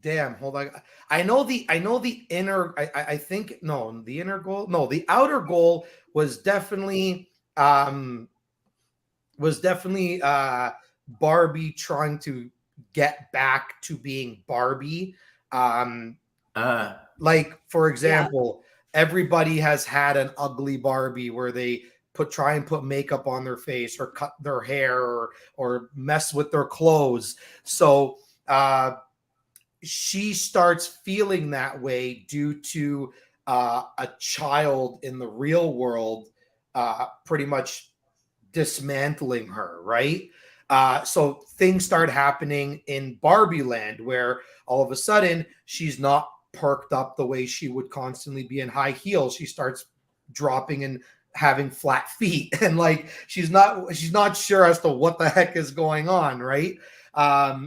Damn, hold on. I know the inner. I think no, the inner goal. No, the outer goal was definitely Barbie trying to get back to being Barbie. Like, for example, everybody has had an ugly Barbie where they try and put makeup on their face or cut their hair or mess with their clothes. So she starts feeling that way due to a child in the real world pretty much dismantling her, right? So things start happening in Barbie Land where all of a sudden she's not perked up the way she would constantly be in high heels. She starts dropping and having flat feet, and like she's not sure as to what the heck is going on, right?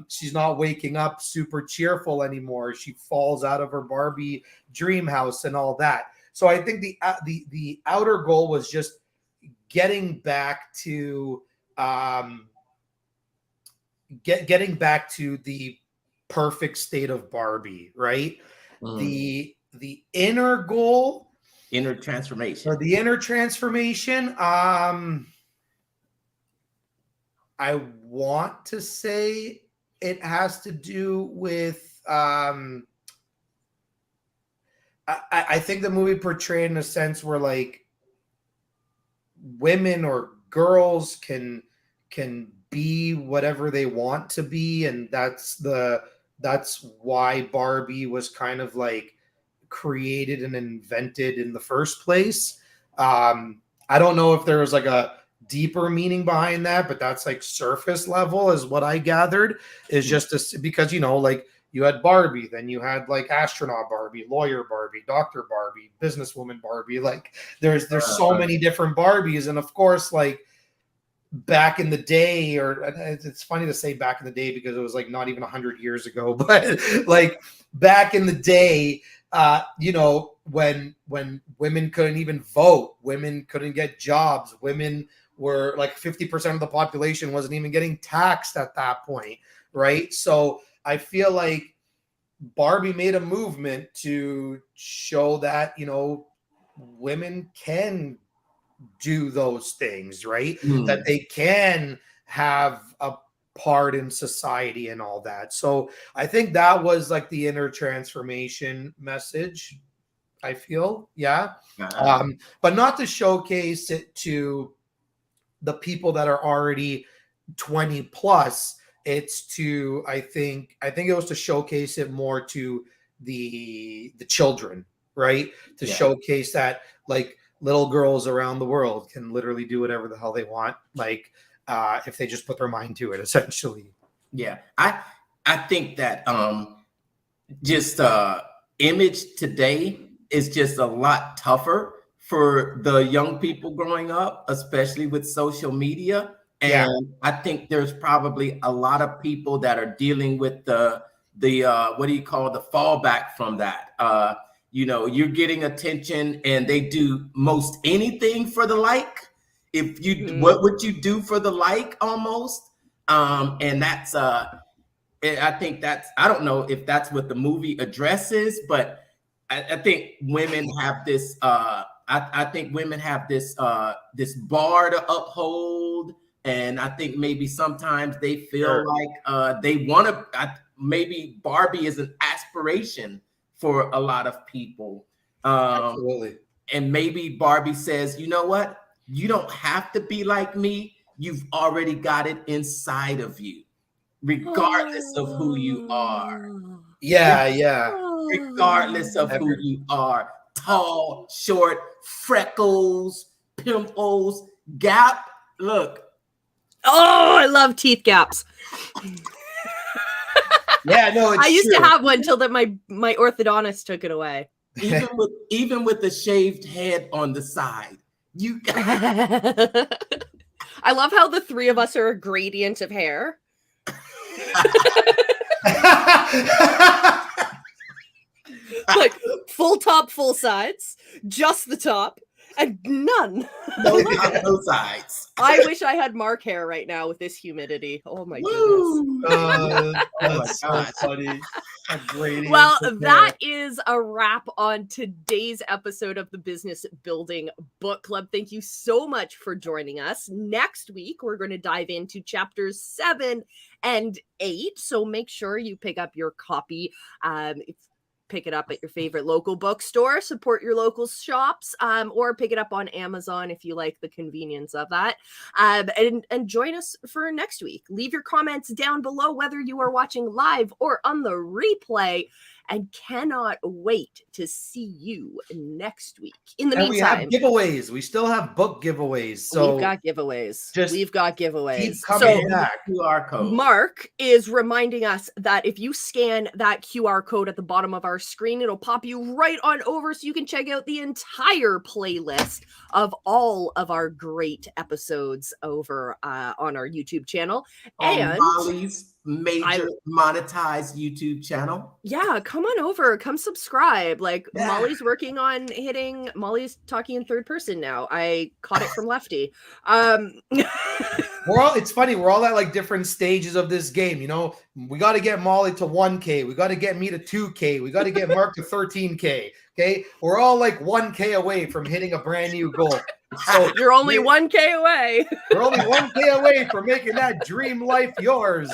She's not waking up super cheerful anymore. She falls out of her Barbie dream house and all that. So I think the outer goal was just getting back to getting back to the perfect state of Barbie, right? The inner goal, inner transformation, or the inner transformation. I want to say it has to do with. I think the movie portrayed in a sense where like women or girls can be whatever they want to be, and that's why Barbie was kind of like created and invented in the first place. I don't know if there was like a deeper meaning behind that, but that's like surface level is what I gathered, is just because, you know, like you had Barbie, then you had like astronaut Barbie, lawyer Barbie, doctor Barbie, businesswoman Barbie. Like there's so many different Barbies. And of course, like back in the day, or it's funny to say back in the day because it was like not even 100 years ago, but like back in the day, you know, when women couldn't even vote, women couldn't get jobs, women were like 50% of the population wasn't even getting taxed at that point, right? So I feel like Barbie made a movement to show that, you know, women can do those things, right? That they can have a part in society and all that. So I think that was like the inner transformation message, I feel. Yeah. But not to showcase it to the people that are already 20 plus. It's to, I think it was to showcase it more to the children, right? To showcase that like little girls around the world can literally do whatever the hell they want, like if they just put their mind to it, essentially. Yeah, I think that just image today is just a lot tougher for the young people growing up, especially with social media. And I think there's probably a lot of people that are dealing with the what do you call the fallback from that? You know, you're getting attention and they do most anything for the like. If you, what would you do for the like almost? And that's, I think that's, I don't know if that's what the movie addresses, but I think women have this, I think women have this, this bar to uphold. And I think maybe sometimes they feel like they want to, maybe Barbie is an aspiration for a lot of people. Absolutely. And maybe Barbie says, you know what? You don't have to be like me. You've already got it inside of you, regardless of who you are. Yeah. Regardless of who you are. Tall, short, freckles, pimples, gap. Look. Oh, I love teeth gaps. Yeah, no, it's I used true. to have one until that my orthodontist took it away. Even with the shaved head on the side. You I love how the three of us are a gradient of hair. Like full top, full sides, just the top, and none. No sides. I wish I had Mark hair right now with this humidity. Oh my goodness. That's so funny. Well, that is a wrap on today's episode of the Business Building Book Club. Thank you so much for joining us. Next week, we're going to dive into chapters 7 and 8. So make sure you pick up your copy. pick it up at your favorite local bookstore, support your local shops, or pick it up on Amazon if you like the convenience of that. And join us for next week. Leave your comments down below whether you are watching live or on the replay, and cannot wait to see you next week. In the meantime, we have giveaways. We still have book giveaways. So we've got giveaways. Keep coming back. QR code. Mark is reminding us that if you scan that QR code at the bottom of our screen, it'll pop you right on over so you can check out the entire playlist of all of our great episodes over on our YouTube channel. And Molly's major monetized YouTube channel. Yeah, come on over, come subscribe. Like Molly's working on Molly's talking in third person now. I caught it from Lefty. It's funny, we're all at like different stages of this game. You know, we got to get Molly to 1K, we got to get me to 2K, we got to get Mark to 13K. Okay, we're all like 1K away from hitting a brand new goal. So you're only 1K away. We're only 1K away from making that dream life yours.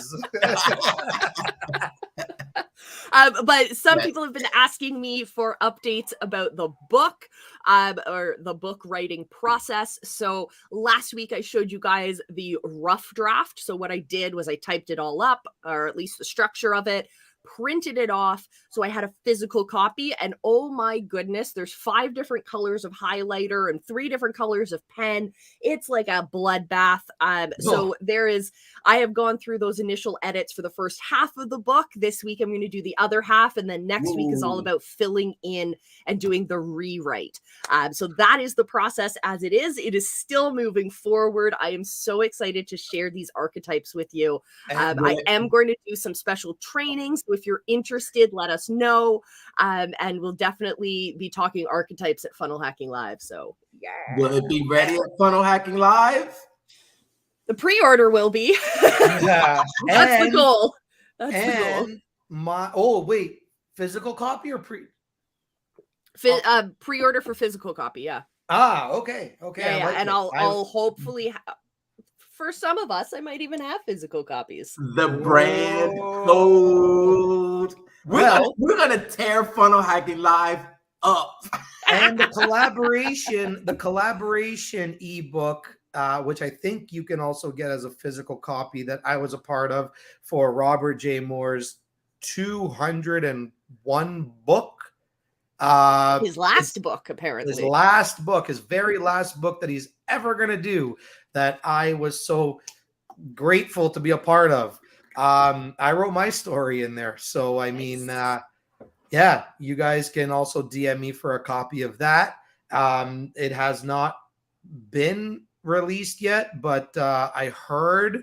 But some people have been asking me for updates about the book or the book writing process. So last week I showed you guys the rough draft. So what I did was I typed it all up, or at least the structure of it, printed it off, so I had a physical copy, and oh my goodness, there's 5 different colors of highlighter and 3 different colors of pen. It's like a bloodbath. So I have gone through those initial edits for the first half of the book. This week I'm going to do the other half, and then next week is all about filling in and doing the rewrite. So that is the process as it is. It is still moving forward. I am so excited to share these archetypes with you. I am going to do some special trainings. So if you're interested, let us know. And we'll definitely be talking archetypes at Funnel Hacking Live. So yeah. Will it be ready at Funnel Hacking Live? The pre-order will be. Yeah. That's the goal. That's the goal. Physical copy or pre-order for physical copy, yeah. Okay. Yeah, like and I'll hopefully for some of us, I might even have physical copies. The brand code. We're gonna tear Funnel Hacking Live up. And the collaboration ebook, which I think you can also get as a physical copy, that I was a part of for Robert J. Moore's 201 book. His last book, apparently. His very last book that he's ever going to do, that I was so grateful to be a part of. I wrote my story in there. So, I mean, you guys can also DM me for a copy of that. It has not been released yet, but I heard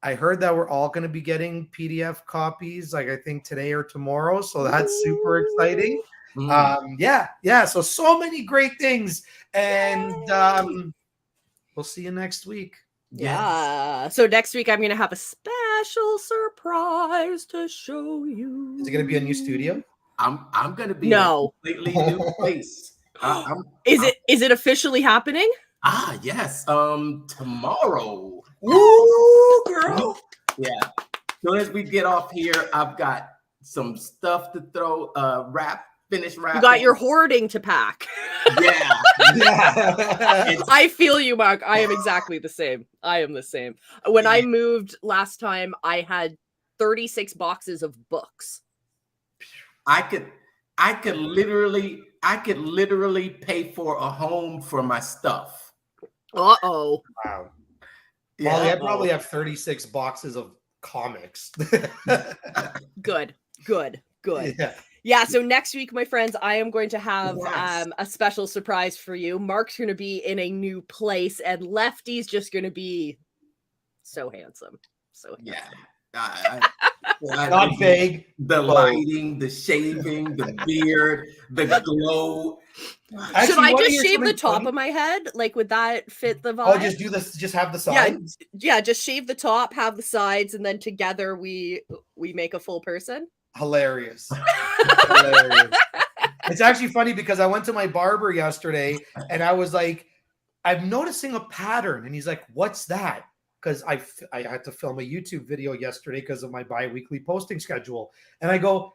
that we're all going to be getting PDF copies, like I think today or tomorrow. So that's super exciting. So many great things, and we'll see you next week. Yeah. So next week I'm gonna have a special surprise to show you. Is it gonna be a new studio? I'm gonna be in a completely new place. Is it officially happening? Yes. Tomorrow. Woo, girl. Yeah. As soon as we get off here, I've got some stuff to throw. Finish wrapping. You got your hoarding to pack. Yeah. I feel you, Mark. I am exactly the same. I am the same. When I moved last time, I had 36 boxes of books. I could literally pay for a home for my stuff. Uh-oh. Wow. Yeah. Molly, I probably have 36 boxes of comics. Good. Yeah. Yeah, so next week, my friends, I am going to have a special surprise for you. Mark's going to be in a new place, and Lefty's just going to be so handsome. Not vague. The lighting, the shaving, the beard, the glow. Actually, should I just shave the top of my head? Like, would that fit the vibe? Oh, just do this. Just have the sides. Yeah. Just shave the top, have the sides, and then together we make a full person. Hilarious. It's actually funny because I went to my barber yesterday and I was like, I'm noticing a pattern. And he's like, what's that? Because I had to film a YouTube video yesterday because of my bi-weekly posting schedule. And I go,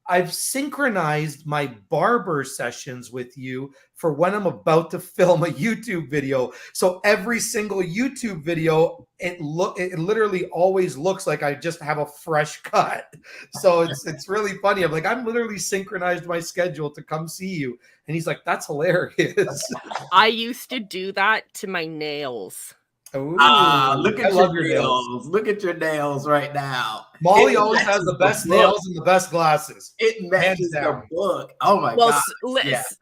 I've synchronized my barber sessions with you for when I'm about to film a YouTube video. So every single YouTube video, it literally always looks like I just have a fresh cut. So it's really funny. I'm like, I'm literally synchronized my schedule to come see you. And he's like, that's hilarious. I used to do that to my nails. Look at I love your nails. Look at your nails right now. Molly always has the best nails and the best glasses. It matches the book. Oh my god.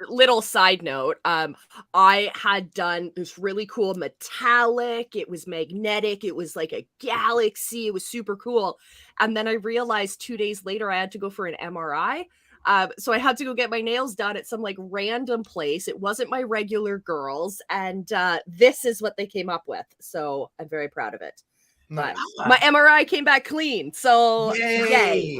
Little side note. I had done this really cool metallic. It was magnetic. It was like a galaxy. It was super cool. And then I realized 2 days later I had to go for an MRI. So I had to go get my nails done at some like random place. It wasn't my regular girls. And this is what they came up with. So I'm very proud of it. Nice. But my MRI came back clean. So yay.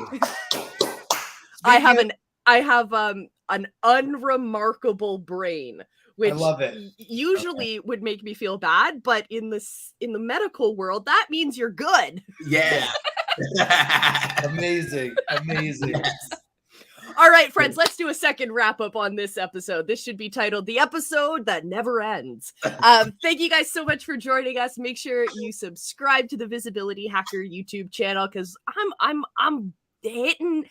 I have an unremarkable brain, which I love it. Usually would make me feel bad, but in the medical world, that means you're good. Yeah. Amazing. Yes. All right, friends, let's do a second wrap up on this episode. This should be titled The Episode That Never Ends. Thank you guys so much for joining us. Make sure you subscribe to the Visibility Hacker YouTube channel because I'm hitting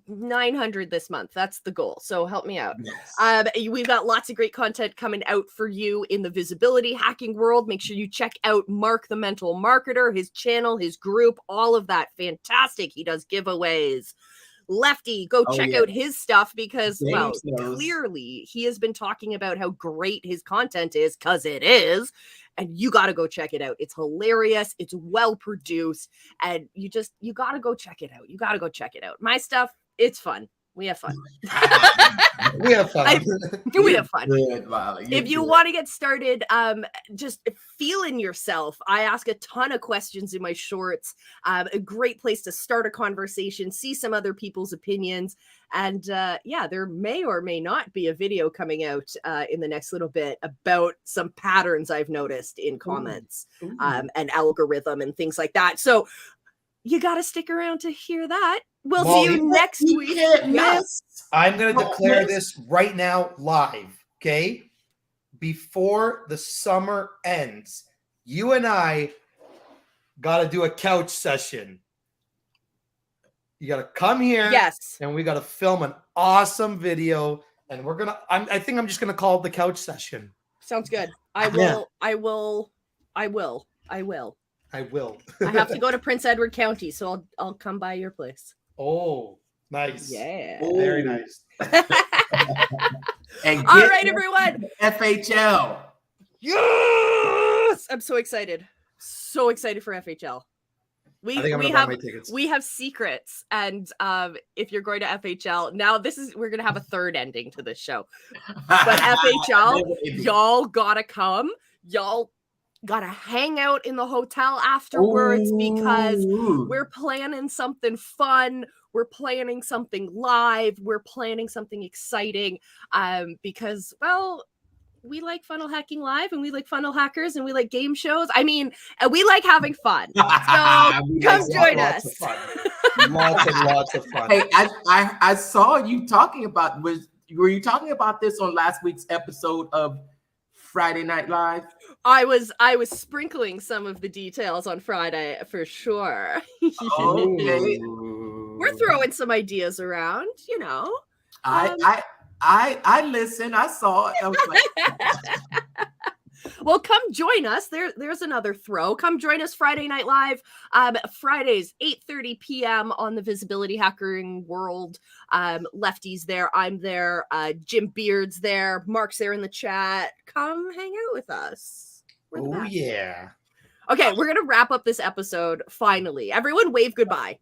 900 this month. That's the goal. So help me out. Yes. We've got lots of great content coming out for you in the visibility hacking world. Make sure you check out Mark the Mental Marketer, his channel, his group, all of that. Fantastic. He does giveaways. Lefty, go check out his stuff because, clearly he has been talking about how great his content is because it is. And you got to go check it out. It's hilarious. It's well produced. And you got to go check it out. You got to go check it out. My stuff, it's fun. We have fun. We have fun. We have fun. If you want to get started, just feeling yourself, I ask a ton of questions in my shorts. A great place to start a conversation, see some other people's opinions. And there may or may not be a video coming out in the next little bit about some patterns I've noticed in comments and algorithm and things like that. So you got to stick around to hear that. We'll see you next week. Yes. I'm going to declare this right now live, okay? Before the summer ends, you and I got to do a couch session. You got to come here. Yes. And we got to film an awesome video. And we're going to, I think I'm just going to call it the couch session. Sounds good. I will. I have to go to Prince Edward County, so I'll come by your place. Oh, nice. Yeah. Very nice. And all right, everyone. FHL. Yes. I'm so excited. So excited for FHL. We have secrets. And if you're going to FHL, now we're going to have a third ending to this show. But FHL, y'all gotta come. Y'all gotta hang out in the hotel afterwards because we're planning something fun. We're planning something live. We're planning something exciting because, well, we like Funnel Hacking Live and we like funnel hackers and we like game shows. I mean, we like having fun. So come join us. Lots and lots of fun. Hey, I saw you talking about, were you talking about this on last week's episode of Friday Night Live? I was sprinkling some of the details on Friday for sure. Okay. We're throwing some ideas around, you know. I listened. I saw it. I was like, well, come join us. There's another throw. Come join us Friday Night Live. Fridays, 8:30 p.m. on the Visibility Hacking World. Lefty's there. I'm there. Jim Beard's there. Mark's there in the chat. Come hang out with us. Oh, yeah. Okay, we're going to wrap up this episode finally. Everyone wave goodbye.